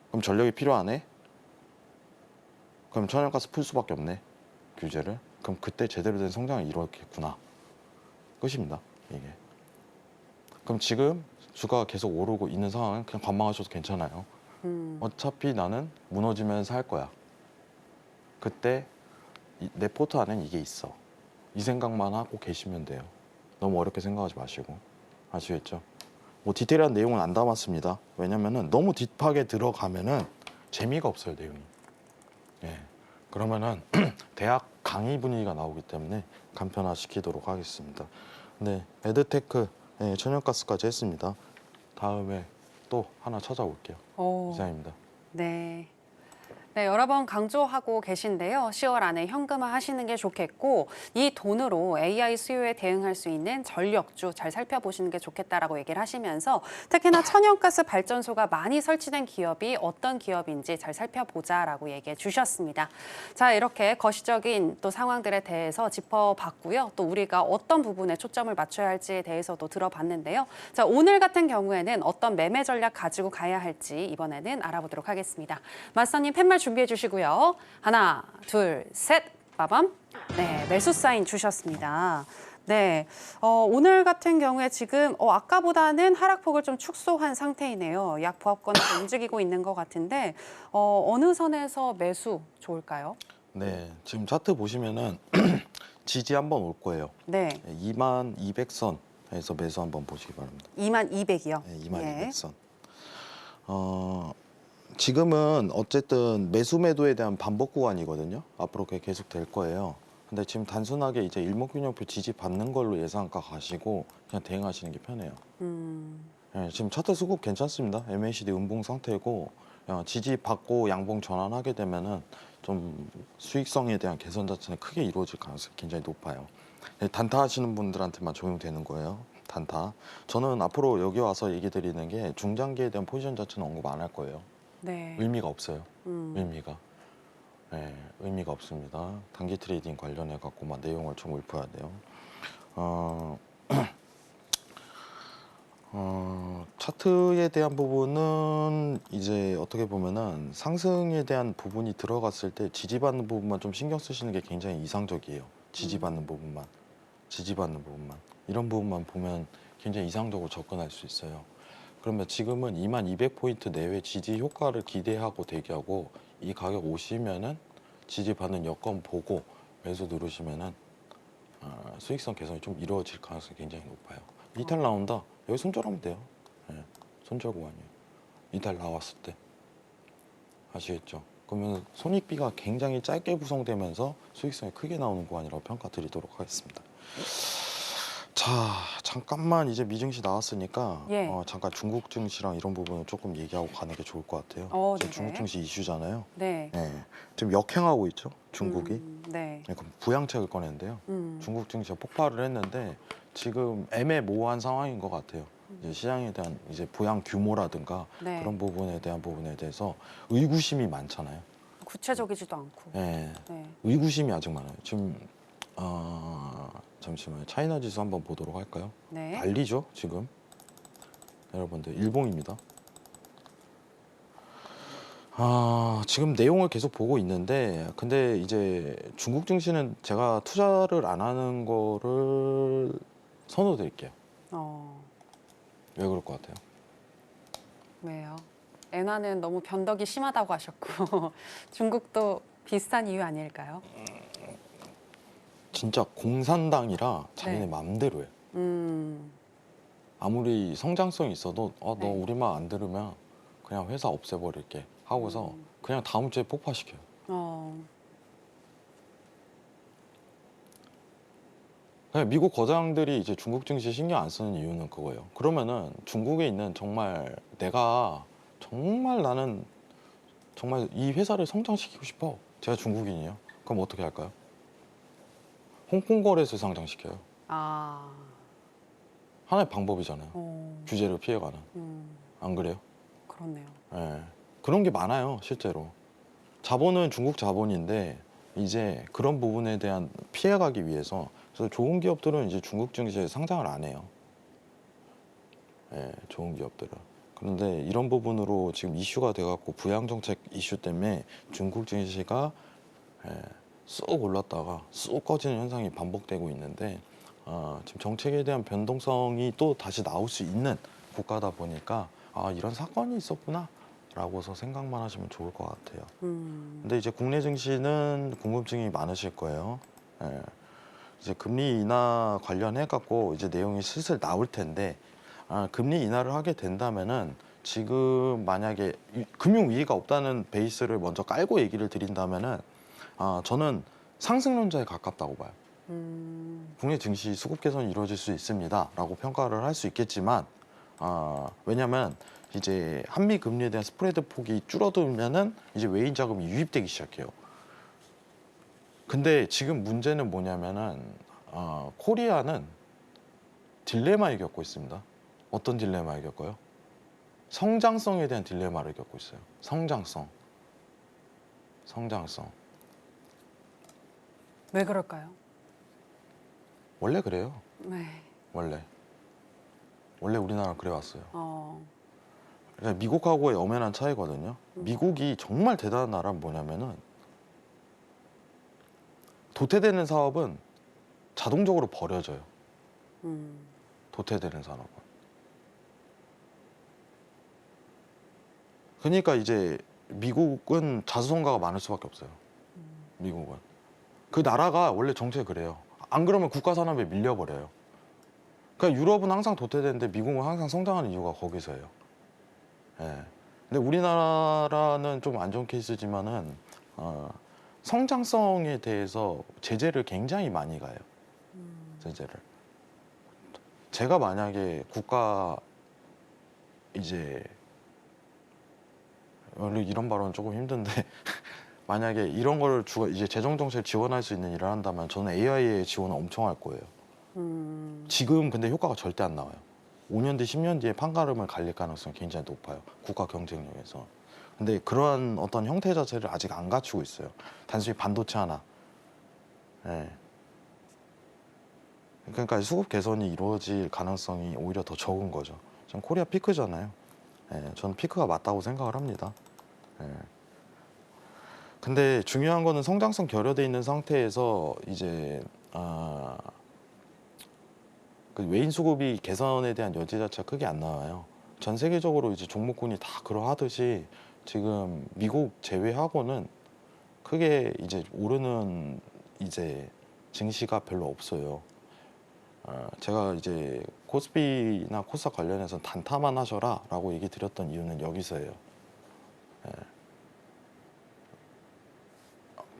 그럼 전력이 필요하네? 그럼 천연가스 풀 수밖에 없네. 규제를. 그럼 그때 제대로 된 성장을 이루겠구나. 끝입니다. 이게. 그럼 지금 주가가 계속 오르고 있는 상황은 그냥 관망하셔도 괜찮아요. 어차피 나는 무너지면 살 거야. 그때 내 포트 안엔 이게 있어. 이 생각만 하고 계시면 돼요. 너무 어렵게 생각하지 마시고. 아시겠죠? 뭐 디테일한 내용은 안 담았습니다. 왜냐면은 너무 딥하게 들어가면은 재미가 없어요, 내용이. 그러면은 대학 강의 분위기가 나오기 때문에 간편화시키도록 하겠습니다. 네, 에드테크 천연가스까지 했습니다. 다음에 또 하나 찾아올게요. 이상입니다. 네. 네, 여러 번 강조하고 계신데요. 10월 안에 현금화 하시는 게 좋겠고 이 돈으로 AI 수요에 대응할 수 있는 전력주 잘 살펴보시는 게 좋겠다라고 얘기를 하시면서 특히나 천연가스 발전소가 많이 설치된 기업이 어떤 기업인지 잘 살펴보자라고 얘기해 주셨습니다. 자, 이렇게 거시적인 또 상황들에 대해서 짚어봤고요. 또 우리가 어떤 부분에 초점을 맞춰야 할지에 대해서도 들어봤는데요. 자, 오늘 같은 경우에는 어떤 매매 전략 가지고 가야 할지 이번에는 알아보도록 하겠습니다. 마스터님 팻말 준비해 주시고요. 하나, 둘, 셋, 빠밤. 네, 매수 사인 주셨습니다. 네, 오늘 같은 경우에 지금 아까보다는 하락폭을 좀 축소한 상태이네요. 약 보합권을 움직이고 있는 것 같은데 어느 선에서 매수 좋을까요? 네, 지금 차트 보시면은 지지 한번 올 거예요. 네, 22,200선에서 매수 한번 보시기 바랍니다. 22,200이요. 네, 22,200선. 지금은 어쨌든 매수 매도에 대한 반복 구간이거든요. 앞으로 그게 계속 될 거예요. 근데 지금 단순하게 이제 일목균형표 지지 받는 걸로 예상가 가시고 그냥 대응하시는 게 편해요. 네, 지금 차트 수급 괜찮습니다. MACD 음봉 상태고 지지 받고 양봉 전환하게 되면은 좀 수익성에 대한 개선 자체는 크게 이루어질 가능성이 굉장히 높아요. 네, 단타 하시는 분들한테만 적용되는 거예요. 단타. 저는 앞으로 여기 와서 얘기 드리는 게 중장기에 대한 포지션 자체는 언급 안 할 거예요. 네. 의미가 없어요. 의미가. 네, 의미가 없습니다. 단기 트레이딩 관련해 갖고만 내용을 좀 읊어야 돼요. 차트에 대한 부분은 이제 어떻게 보면은 상승에 대한 부분이 들어갔을 때 지지받는 부분만 좀 신경 쓰시는 게 굉장히 이상적이에요. 지지받는 부분만. 지지받는 부분만. 이런 부분만 보면 굉장히 이상적으로 접근할 수 있어요. 그러면 지금은 2200포인트 내외 지지 효과를 기대하고 대기하고 이 가격 오시면은 지지받는 여건 보고 매수 누르시면은 수익성 개선이 좀 이루어질 가능성이 굉장히 높아요. 이탈 나온다. 여기 손절하면 돼요. 네, 손절 구간이에요. 이탈 나왔을 때 아시겠죠? 그러면 손익비가 굉장히 짧게 구성되면서 수익성이 크게 나오는 구간이라고 평가드리도록 하겠습니다. 자, 잠깐만 이제 미증시 나왔으니까 예. 잠깐 중국 증시랑 이런 부분을 조금 얘기하고 가는 게 좋을 것 같아요. 네네. 지금 중국 증시 이슈잖아요. 네. 네, 지금 역행하고 있죠, 중국이. 네. 그럼 부양책을 꺼낸대요. 중국 증시가 폭발을 했는데 지금 애매모호한 상황인 것 같아요. 이제 시장에 대한 이제 부양 규모라든가 네. 그런 부분에 대해서 의구심이 많잖아요. 구체적이지도 않고. 네, 네. 의구심이 아직 많아요. 지금 잠시만요. 차이나 지수 한번 보도록 할까요? 네. 난리죠 지금. 여러분들 일봉입니다. 지금 내용을 계속 보고 있는데 근데 이제 중국 증시는 제가 투자를 안 하는 거를 선호드릴게요. 왜 그럴 것 같아요? 왜요? 엔화는 너무 변덕이 심하다고 하셨고 중국도 비슷한 이유 아닐까요? 진짜 공산당이라 자기네 네. 맘대로 해. 아무리 성장성이 있어도 너 네. 우리 말 안 들으면 그냥 회사 없애버릴게 하고서 그냥 다음 주에 폭파시켜요. 그냥 미국 거장들이 이제 중국 증시 신경 안 쓰는 이유는 그거예요. 그러면은 중국에 있는 정말 내가 정말 나는 정말 이 회사를 성장시키고 싶어. 제가 중국인이에요. 그럼 어떻게 할까요? 홍콩 거래소 상장시켜요. 하나의 방법이잖아요. 규제를 피해가는. 안 그래요? 그렇네요. 예. 그런 게 많아요, 실제로. 자본은 중국 자본인데 이제 그런 부분에 대한 피해가기 위해서 그래서 좋은 기업들은 이제 중국 증시에 상장을 안 해요. 예, 좋은 기업들은. 그런데 이런 부분으로 지금 이슈가 돼갖고 부양 정책 이슈 때문에 중국 증시가 쑥 올랐다가 쑥 꺼지는 현상이 반복되고 있는데 지금 정책에 대한 변동성이 또 다시 나올 수 있는 국가다 보니까 이런 사건이 있었구나 라고서 생각만 하시면 좋을 것 같아요. 근데 이제 국내 증시는 궁금증이 많으실 거예요. 예. 이제 금리 인하 관련해 갖고 이제 내용이 슬슬 나올 텐데 금리 인하를 하게 된다면은 지금 만약에 금융 위기가 없다는 베이스를 먼저 깔고 얘기를 드린다면은 저는 상승론자에 가깝다고 봐요. 국내 증시 수급 개선이 이루어질 수 있습니다라고 평가를 할 수 있겠지만 왜냐하면 이제 한미 금리에 대한 스프레드 폭이 줄어들면은 이제 외인 자금이 유입되기 시작해요. 근데 지금 문제는 뭐냐면은 코리아는 딜레마를 겪고 있습니다. 어떤 딜레마를 겪어요? 성장성에 대한 딜레마를 겪고 있어요. 성장성. 왜 그럴까요? 원래 그래요. 네. 원래 우리나라 그래왔어요. 그러니까 미국하고의 엄연한 차이거든요. 미국이 정말 대단한 나라는 뭐냐면은 도태되는 사업은 자동적으로 버려져요. 도태되는 산업은. 그러니까 이제 미국은 자수성가가 많을 수밖에 없어요. 미국은. 그 나라가 원래 정책이 그래요. 안 그러면 국가 산업에 밀려버려요. 그러니까 유럽은 항상 도태되는데 미국은 항상 성장하는 이유가 거기서예요. 예. 근데 우리나라는 좀 안 좋은 케이스지만은 성장성에 대해서 제재를 굉장히 많이 가요. 제재를. 제가 만약에 국가 이제 원래 이런 발언은 조금 힘든데 만약에 이런 거를 이제 재정 정책 지원할 수 있는 일을 한다면 저는 AI의 지원을 엄청 할 거예요. 지금 근데 효과가 절대 안 나와요. 5년 뒤, 10년 뒤에 판가름을 갈릴 가능성이 굉장히 높아요. 국가 경쟁력에서. 근데 그러한 어떤 형태 자체를 아직 안 갖추고 있어요. 단순히 반도체 하나. 예. 그러니까 수급 개선이 이루어질 가능성이 오히려 더 적은 거죠. 지금 코리아 피크잖아요. 예, 저는 피크가 맞다고 생각을 합니다. 예. 근데 중요한 거는 성장성 결여돼 있는 상태에서 이제 그 외인 수급이 개선에 대한 여지 자체가 크게 안 나와요. 전 세계적으로 이제 종목군이 다 그러하듯이 지금 미국 제외하고는 크게 이제 오르는 이제 증시가 별로 없어요. 제가 이제 코스피나 코스닥 관련해서 단타만 하셔라라고 얘기 드렸던 이유는 여기서예요. 예.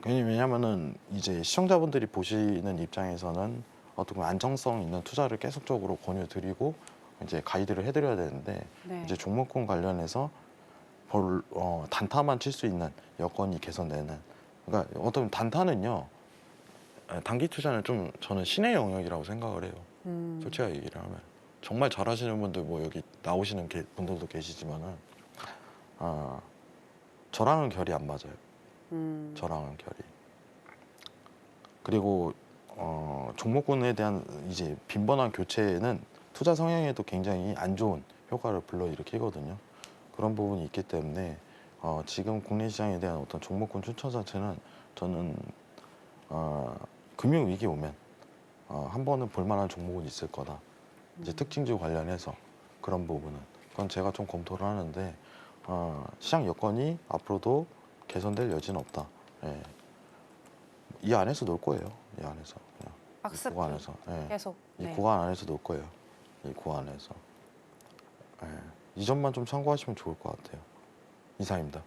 왜냐면은 이제 시청자분들이 보시는 입장에서는 어떤 안정성 있는 투자를 계속적으로 권유드리고 이제 가이드를 해드려야 되는데 네. 이제 종목군 관련해서 단타만 칠 수 있는 여건이 개선되는. 그러니까 어떤 단타는요. 단기 투자는 좀 저는 신의 영역이라고 생각을 해요. 솔직하게 얘기를 하면 정말 잘하시는 분들 뭐 여기 나오시는 분들도 계시지만은 저랑은 결이 안 맞아요. 저랑은 결이. 그리고 종목군에 대한 이제 빈번한 교체는 투자 성향에도 굉장히 안 좋은 효과를 불러일으키거든요. 그런 부분이 있기 때문에 지금 국내 시장에 대한 어떤 종목군 추천 자체는 저는 금융 위기 오면 한 번은 볼만한 종목은 있을 거다. 이제 특징주 관련해서 그런 부분은 그건 제가 좀 검토를 하는데 시장 여건이 앞으로도 개선될 여지는 없다. 예. 이 안에서 놀 거예요. 이 안에서 그냥. 박스 이 구간 안에서. 예. 계속. 이 네. 구간 안에서 놀 거예요. 이 구간 안에서. 예. 이 점만 좀 참고하시면 좋을 것 같아요. 이상입니다.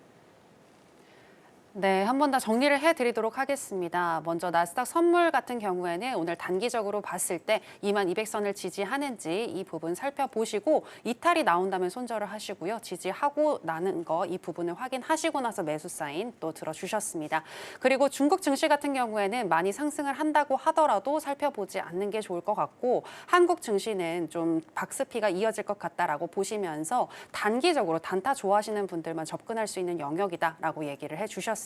네, 한 번 더 정리를 해드리도록 하겠습니다. 먼저 나스닥 선물 같은 경우에는 오늘 단기적으로 봤을 때 2200선을 지지하는지 이 부분 살펴보시고 이탈이 나온다면 손절을 하시고요. 지지하고 나는 거 이 부분을 확인하시고 나서 매수 사인 또 들어주셨습니다. 그리고 중국 증시 같은 경우에는 많이 상승을 한다고 하더라도 살펴보지 않는 게 좋을 것 같고 한국 증시는 좀 박스피가 이어질 것 같다라고 보시면서 단기적으로 단타 좋아하시는 분들만 접근할 수 있는 영역이다라고 얘기를 해주셨습니다.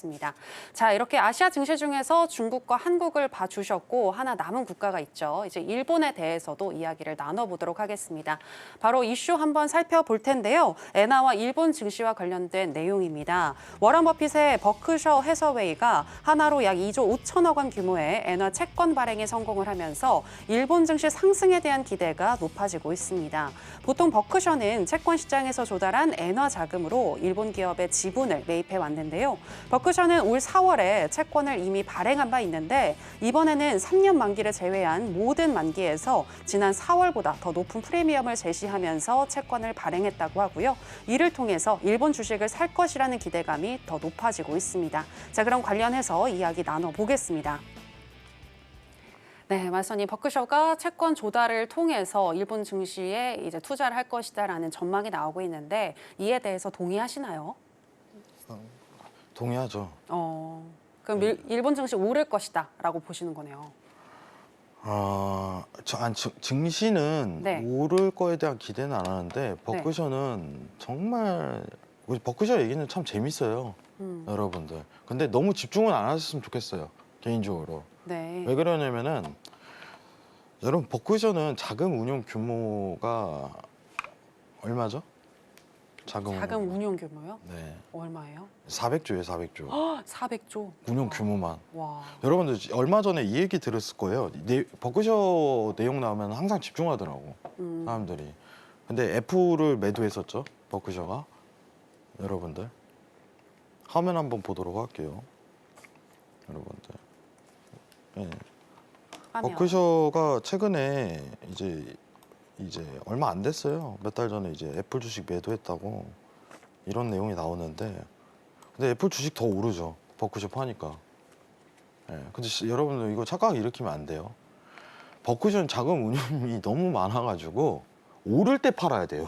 자, 이렇게 아시아 증시 중에서 중국과 한국을 봐주셨고 하나 남은 국가가 있죠. 이제 일본에 대해서도 이야기를 나눠보도록 하겠습니다. 바로 이슈 한번 살펴볼 텐데요. 엔화와 일본 증시와 관련된 내용입니다. 워런 버핏의 버크셔 해서웨이가 하나로 약 2조 5천억 원 규모의 엔화 채권 발행에 성공을 하면서 일본 증시 상승에 대한 기대가 높아지고 있습니다. 보통 버크셔는 채권 시장에서 조달한 엔화 자금으로 일본 기업의 지분을 매입해 왔는데요. 버크셔는 올 4월에 채권을 이미 발행한 바 있는데 이번에는 3년 만기를 제외한 모든 만기에서 지난 4월보다 더 높은 프리미엄을 제시하면서 채권을 발행했다고 하고요. 이를 통해서 일본 주식을 살 것이라는 기대감이 더 높아지고 있습니다. 자, 그럼 관련해서 이야기 나눠보겠습니다. 네, 말씀이 버크셔가 채권 조달을 통해서 일본 증시에 이제 투자를 할 것이다라는 전망이 나오고 있는데 이에 대해서 동의하시나요? 동의하죠. 그럼 일본 증시 오를 것이다라고 보시는 거네요. 증시는 네. 오를 거에 대한 기대는 안 하는데 버크셔는 정말 우리 버크셔 얘기는 참 재밌어요, 여러분들. 근데 너무 집중은 안 하셨으면 좋겠어요, 개인적으로. 네. 왜 그러냐면은 여러분 버크셔는 자금 운용 규모가 얼마죠? 자금 운용 규모요? 네. 얼마예요? 400조예요, 400조. 400조. 운용 규모만. 와. 여러분들 얼마 전에 이 얘기 들었을 거예요. 버크셔 내용 나오면 항상 집중하더라고, 사람들이. 근데 애플을 매도했었죠, 버크셔가. 여러분들. 화면 한번 보도록 할게요. 여러분들. 네. 하면. 버크셔가 최근에 이제 얼마 안 됐어요. 몇 달 전에 이제 애플 주식 매도했다고 이런 내용이 나오는데, 근데 애플 주식 더 오르죠, 버크셔 파니까. 예, 근데 여러분들 이거 착각 일으키면 안 돼요. 버크셔는 자금 운용이 너무 많아가지고 오를 때 팔아야 돼요.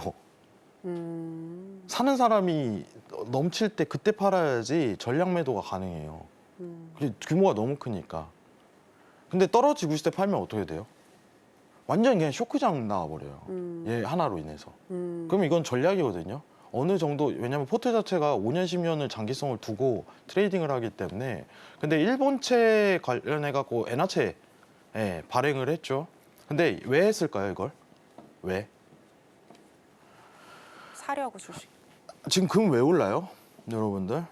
사는 사람이 넘칠 때 그때 팔아야지 전량 매도가 가능해요. 규모가 너무 크니까. 근데 떨어지고 있을 때 팔면 어떻게 돼요? 완전 그냥 쇼크장 나와버려요. 얘 하나로 인해서. 그럼 이건 전략이거든요. 어느 정도, 왜냐면 포트 자체가 5년, 10년을 장기성을 두고 트레이딩을 하기 때문에. 근데 일본채 관련해갖고 엔화채 발행을 했죠. 근데 왜 했을까요, 이걸? 왜? 사려고 주식. 지금 금 왜 올라요, 여러분들?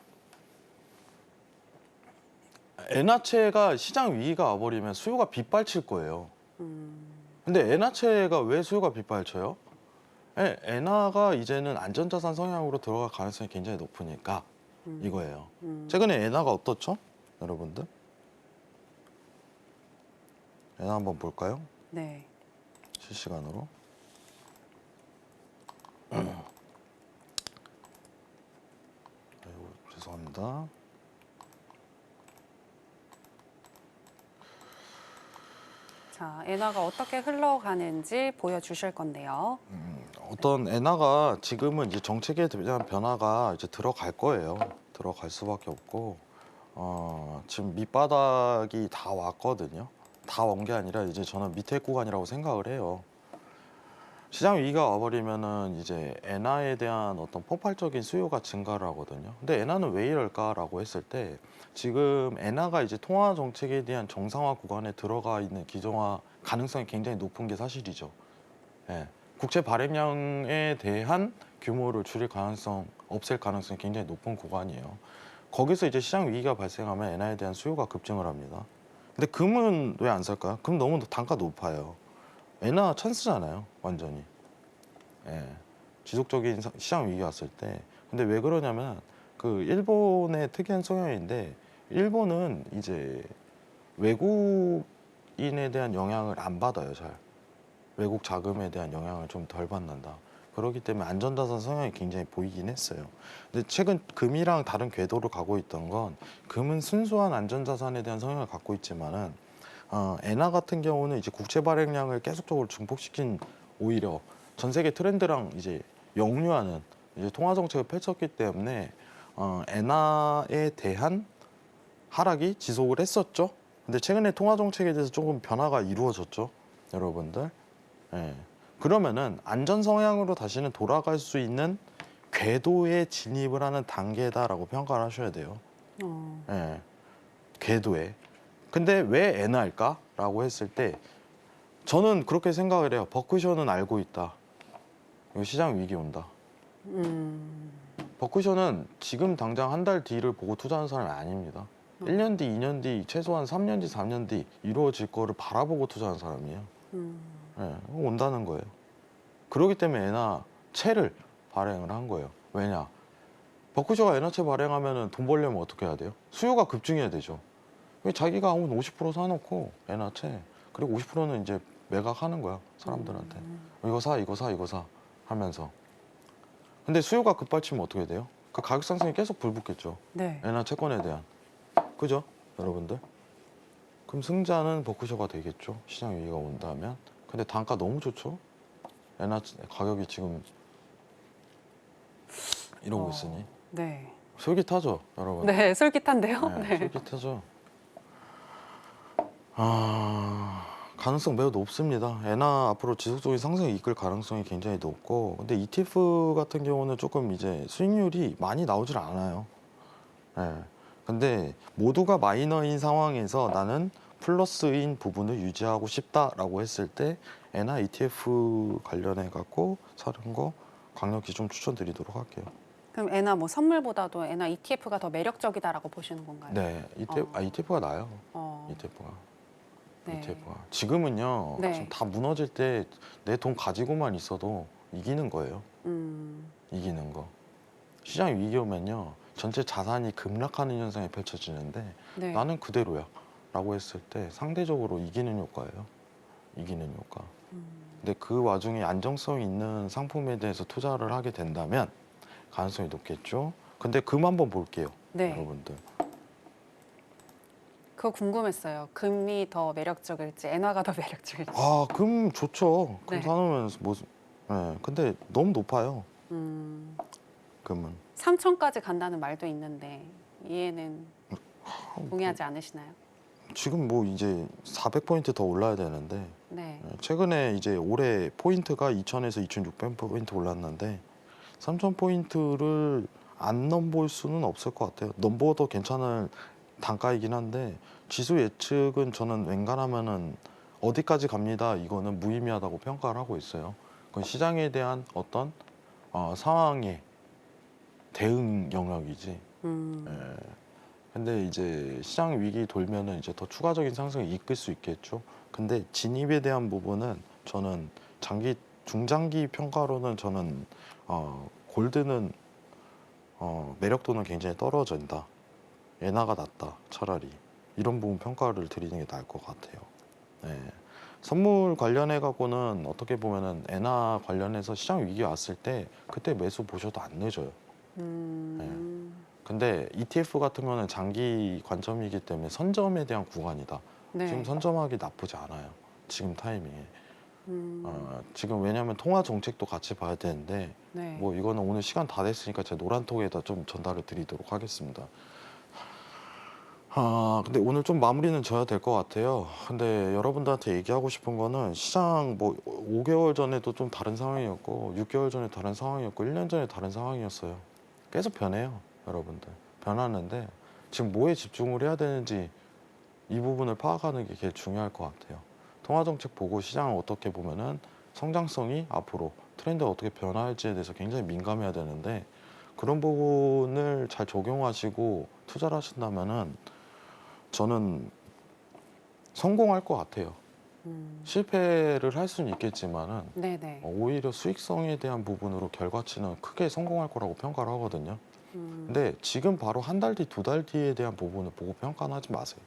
엔화채가 시장 위기가 와버리면 수요가 빗발칠 거예요. 근데 엔화채가 왜 수요가 빗발쳐요? 엔화가 이제는 안전자산 성향으로 들어갈 가능성이 굉장히 높으니까 이거예요. 최근에 엔화가 어떻죠, 여러분들? 엔화 한번 볼까요? 네. 실시간으로. 아이고, 죄송합니다. 자, 엔화가 어떻게 흘러가는지 보여주실 건데요. 어떤 엔화가 지금은 이제 정책에 대한 변화가 이제 들어갈 거예요. 들어갈 수밖에 없고, 지금 밑바닥이 다 왔거든요. 다 온 게 아니라 이제 저는 밑에 구간이라고 생각을 해요. 시장 위기가 와버리면은 이제 엔화에 대한 어떤 폭발적인 수요가 증가를 하거든요. 근데 엔화는 왜 이럴까라고 했을 때, 지금 엔화가 이제 통화 정책에 대한 정상화 구간에 들어가 있는 기정화 가능성이 굉장히 높은 게 사실이죠. 예. 국채 발행량에 대한 규모를 줄일 가능성, 없앨 가능성이 굉장히 높은 구간이에요. 거기서 이제 시장 위기가 발생하면 엔화에 대한 수요가 급증을 합니다. 근데 금은 왜 안 살까요? 금 너무 단가 높아요. 엔화 찬스잖아요, 완전히. 예. 지속적인 시장 위기가 왔을 때. 근데 왜 그러냐면, 그 일본의 특이한 성향인데, 일본은 이제 외국인에 대한 영향을 안 받아요, 잘. 외국 자금에 대한 영향을 좀 덜 받는다. 그렇기 때문에 안전자산 성향이 굉장히 보이긴 했어요. 근데 최근 금이랑 다른 궤도로 가고 있던 건, 금은 순수한 안전자산에 대한 성향을 갖고 있지만은, 엔화 같은 경우는 이제 국채 발행량을 계속적으로 증폭시킨, 오히려 전 세계 트렌드랑 이제 역류하는 이제 통화 정책을 펼쳤기 때문에 엔화에 대한 하락이 지속을 했었죠. 근데 최근에 통화 정책에 대해서 조금 변화가 이루어졌죠, 여러분들. 예. 그러면은 안전 성향으로 다시는 돌아갈 수 있는 궤도에 진입을 하는 단계다라고 평가를 하셔야 돼요. 예. 궤도에. 근데 왜 엔화일까라고 했을 때, 저는 그렇게 생각을 해요. 버크셔는 알고 있다. 이거 시장 위기 온다. 버크셔는 지금 당장 한 달 뒤를 보고 투자하는 사람이 아닙니다. 1년 뒤, 2년 뒤, 최소한 3년 뒤, 4년 뒤 이루어질 거를 바라보고 투자하는 사람이에요. 예, 온다는 거예요. 그렇기 때문에 엔화채를 발행을 한 거예요. 왜냐? 버크셔가 엔화채 발행하면 돈 벌려면 어떻게 해야 돼요? 수요가 급증해야 되죠. 자기가 한 50% 사놓고 엔화채, 그리고 50%는 이제 매각하는 거야, 사람들한테. 이거 사, 이거 사, 이거 사 하면서. 근데 수요가 급발치면 어떻게 돼요? 그 가격 상승이 계속 불붙겠죠. 네. 엔화 채권에 대한. 그죠, 여러분들? 그럼 승자는 버크셔가 되겠죠, 시장 위기가 온다면. 근데 단가 너무 좋죠. 엔화 가격이 지금 이러고 있으니. 네. 솔깃하죠, 여러분. 네, 솔깃한데요. 네, 솔깃하죠. 가능성 매우 높습니다. 엔화 앞으로 지속적인 상승을 이끌 가능성이 굉장히 높고, 근데 ETF 같은 경우는 조금 이제 수익률이 많이 나오질 않아요. 네. 근데 모두가 마이너인 상황에서 나는 플러스인 부분을 유지하고 싶다라고 했을 때 엔화 ETF 관련해 갖고 사는 거 강력히 좀 추천드리도록 할게요. 그럼 엔화 뭐 선물보다도 엔화 ETF가 더 매력적이다라고 보시는 건가요? 네, ETF가 나아요. 어, ETF가. 네. ETF가. 지금은요, 네. 지금 다 무너질 때 내 돈 가지고만 있어도 이기는 거예요. 이기는 거. 시장이 위기 오면요, 전체 자산이 급락하는 현상이 펼쳐지는데 네. 나는 그대로야 라고 했을 때 상대적으로 이기는 효과예요. 이기는 효과. 근데 그 와중에 안정성 있는 상품에 대해서 투자를 하게 된다면 가능성이 높겠죠. 근데 금 한번 볼게요. 네. 여러분들. 그거 궁금했어요. 금이 더 매력적일지 엔화가 더 매력적일지. 아, 금 좋죠. 금 네. 사놓으면 뭐, 네. 근데 너무 높아요. 금은. 3천까지 간다는 말도 있는데 이해는 동의하지 않으시나요? 지금 뭐 이제 400포인트 더 올라야 되는데 네. 최근에 이제 올해 포인트가 2,000에서 2,600포인트 올랐는데 3,000포인트를 안 넘볼 수는 없을 것 같아요. 넘버도 괜찮은 단가이긴 한데 지수 예측은 저는 웬간하면은 어디까지 갑니다. 이거는 무의미하다고 평가를 하고 있어요. 그건 시장에 대한 어떤 상황의 대응 영역이지. 예. 근데 이제 시장 위기 돌면은 이제 더 추가적인 상승을 이끌 수 있겠죠. 근데 진입에 대한 부분은 저는 중장기 평가로는 저는 골드는 매력도는 굉장히 떨어진다. 엔화가 낫다. 차라리 이런 부분 평가를 드리는 게 나을 것 같아요. 네. 선물 관련해 갖고는 어떻게 보면은 엔화 관련해서 시장 위기 왔을 때 그때 매수 보셔도 안 늦어요. 근데 ETF 같은 거는 장기 관점이기 때문에 선점에 대한 구간이다. 네. 지금 선점하기 나쁘지 않아요. 지금 타이밍에. 지금 왜냐하면 통화 정책도 같이 봐야 되는데 네. 뭐 이거는 오늘 시간 다 됐으니까 제가 노란톡에다 좀 전달을 드리도록 하겠습니다. 근데 오늘 좀 마무리는 져야 될 것 같아요. 근데 여러분들한테 얘기하고 싶은 거는 시장 뭐 5개월 전에도 좀 다른 상황이었고 6개월 전에 다른 상황이었고 1년 전에 다른 상황이었어요. 계속 변해요, 여러분들. 변하는데 지금 뭐에 집중을 해야 되는지 이 부분을 파악하는 게 제일 중요할 것 같아요. 통화정책 보고 시장을 어떻게 보면은 성장성이 앞으로 트렌드가 어떻게 변화할지에 대해서 굉장히 민감해야 되는데 그런 부분을 잘 적용하시고 투자를 하신다면은 저는 성공할 것 같아요. 실패를 할 수는 있겠지만은 네네. 오히려 수익성에 대한 부분으로 결과치는 크게 성공할 거라고 평가를 하거든요. 근데 지금 바로 한 달 뒤, 두 달 뒤에 대한 부분을 보고 평가는 하지 마세요.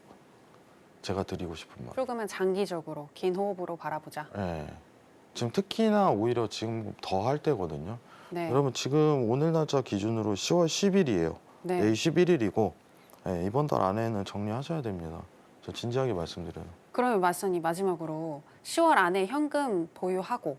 제가 드리고 싶은 말. 조금은 장기적으로 긴 호흡으로 바라보자. 네. 지금 특히나 오히려 지금 더 할 때거든요. 네. 여러분 지금 오늘 날짜 기준으로 10월 10일이에요. 네. 내일 11일이고 이번 달 안에는 정리하셔야 됩니다. 저 진지하게 말씀드려요. 그러면 마스터님 마지막으로 10월 안에 현금 보유하고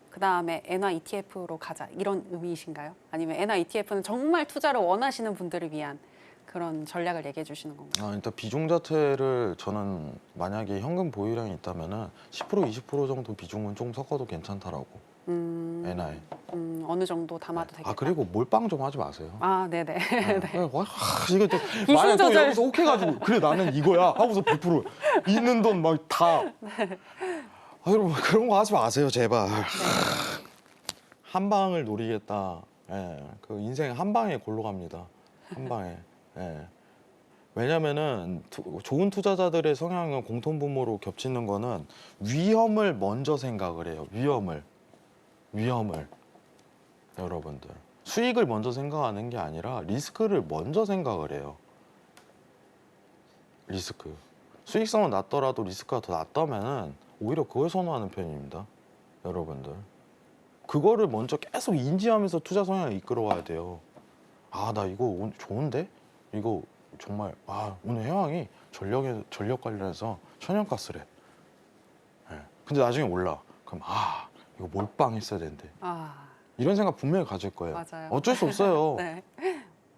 그 다음에 엔화 ETF로 가자 이런 의미이신가요? 아니면 엔화 ETF는 정말 투자를 원하시는 분들을 위한 그런 전략을 얘기해 주시는 건가요? 일단 비중 자체를 저는 만약에 현금 보유량이 있다면은 10% 20% 정도 비중은 좀 섞어도 괜찮다라고. 엔화에. 어느 정도 담아도 되겠다. 그리고 몰빵 좀 하지 마세요. 아, 네네. 이게 또 비중 만약 또 조절. 여기서 혹해가지고 그래 나는 이거야 하고서 100% 있는 돈 막 다. 여러분 그런 거 하지 마세요 제발. 한 방을 노리겠다. 그 인생 한 방에 골로 갑니다. 한 방에. 왜냐면은 좋은 투자자들의 성향은 공통분모로 겹치는 거는 위험을 먼저 생각을 해요. 위험을. 여러분들 수익을 먼저 생각하는 게 아니라 리스크를 먼저 생각을 해요. 리스크. 수익성은 낮더라도 리스크가 더 낮다면은 오히려 그걸 선호하는 편입니다. 여러분들. 그거를 먼저 계속 인지하면서 투자 성향을 이끌어와야 돼요. 나 이거 오늘 좋은데? 이거 정말 오늘 해왕이 전력 관련해서 천연가스래. 근데 나중에 올라. 그럼 이거 몰빵했어야 되는데. 이런 생각 분명히 가질 거예요. 맞아요. 어쩔 수 없어요. 네.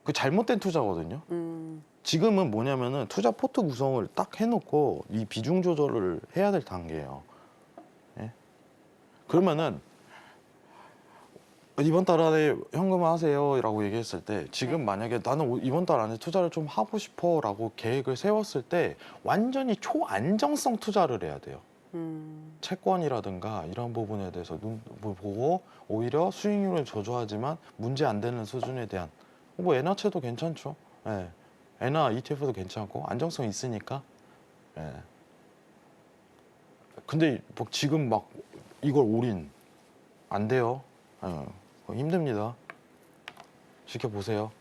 그 잘못된 투자거든요. 지금은 뭐냐면은 투자 포트 구성을 딱 해놓고 이 비중 조절을 해야 될 단계예요. 그러면은 이번 달 안에 현금 하세요라고 얘기했을 때 지금 만약에 나는 이번 달 안에 투자를 좀 하고 싶어라고 계획을 세웠을 때 완전히 초안정성 투자를 해야 돼요. 채권이라든가 이런 부분에 대해서 눈을 보고 오히려 수익률은 저조하지만 문제 안 되는 수준에 대한 뭐 엔화채도 괜찮죠. 예. 엔화 ETF도 괜찮고 안정성 있으니까. 예. 근데 뭐 지금 막 이걸 올인 안 돼요. 예. 힘듭니다. 지켜보세요.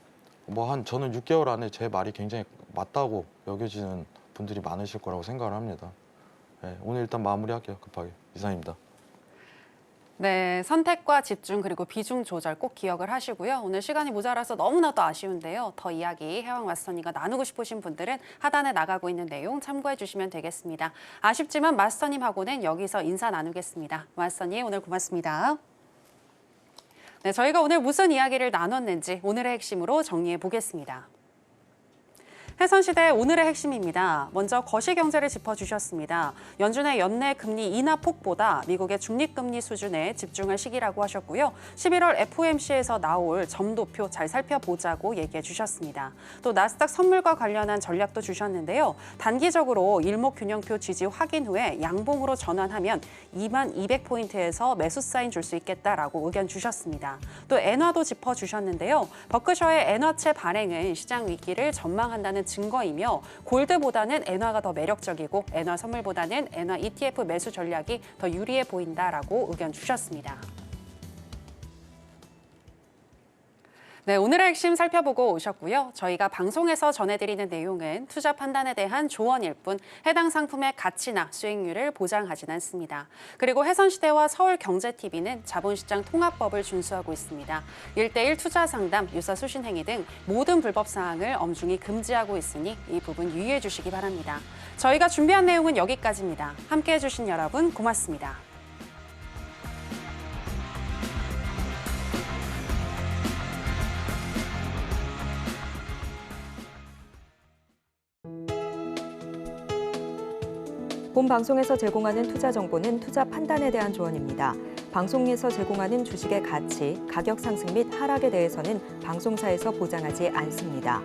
저는 6개월 안에 제 말이 굉장히 맞다고 여겨지는 분들이 많으실 거라고 생각을 합니다. 네, 오늘 일단 마무리할게요. 급하게. 이상입니다. 네, 선택과 집중 그리고 비중 조절 꼭 기억을 하시고요. 오늘 시간이 모자라서 너무나도 아쉬운데요. 더 이야기 해왕 마스터님과 나누고 싶으신 분들은 하단에 나가고 있는 내용 참고해 주시면 되겠습니다. 아쉽지만 마스터님하고는 여기서 인사 나누겠습니다. 마스터님 오늘 고맙습니다. 네, 저희가 오늘 무슨 이야기를 나눴는지 오늘의 핵심으로 정리해 보겠습니다. 해선시대 오늘의 핵심입니다. 먼저 거시경제를 짚어주셨습니다. 연준의 연내 금리 인하 폭보다 미국의 중립금리 수준에 집중할 시기라고 하셨고요. 11월 FOMC에서 나올 점도표 잘 살펴보자고 얘기해 주셨습니다. 또 나스닥 선물과 관련한 전략도 주셨는데요. 단기적으로 일목균형표 지지 확인 후에 양봉으로 전환하면 2200포인트에서 매수 사인 줄 수 있겠다라고 의견 주셨습니다. 또 엔화도 짚어주셨는데요. 버크셔의 엔화채 발행은 시장 위기를 전망한다는 증거이며 골드보다는 엔화가 더 매력적이고 엔화 선물보다는 엔화 ETF 매수 전략이 더 유리해 보인다라고 의견 주셨습니다. 네, 오늘의 핵심 살펴보고 오셨고요. 저희가 방송에서 전해드리는 내용은 투자 판단에 대한 조언일 뿐 해당 상품의 가치나 수익률을 보장하진 않습니다. 그리고 해선시대와 서울경제TV는 자본시장 통합법을 준수하고 있습니다. 1:1 투자 상담, 유사 수신 행위 등 모든 불법 사항을 엄중히 금지하고 있으니 이 부분 유의해 주시기 바랍니다. 저희가 준비한 내용은 여기까지입니다. 함께해 주신 여러분 고맙습니다. 본 방송에서 제공하는 투자 정보는 투자 판단에 대한 조언입니다. 방송에서 제공하는 주식의 가치, 가격 상승 및 하락에 대해서는 방송사에서 보장하지 않습니다.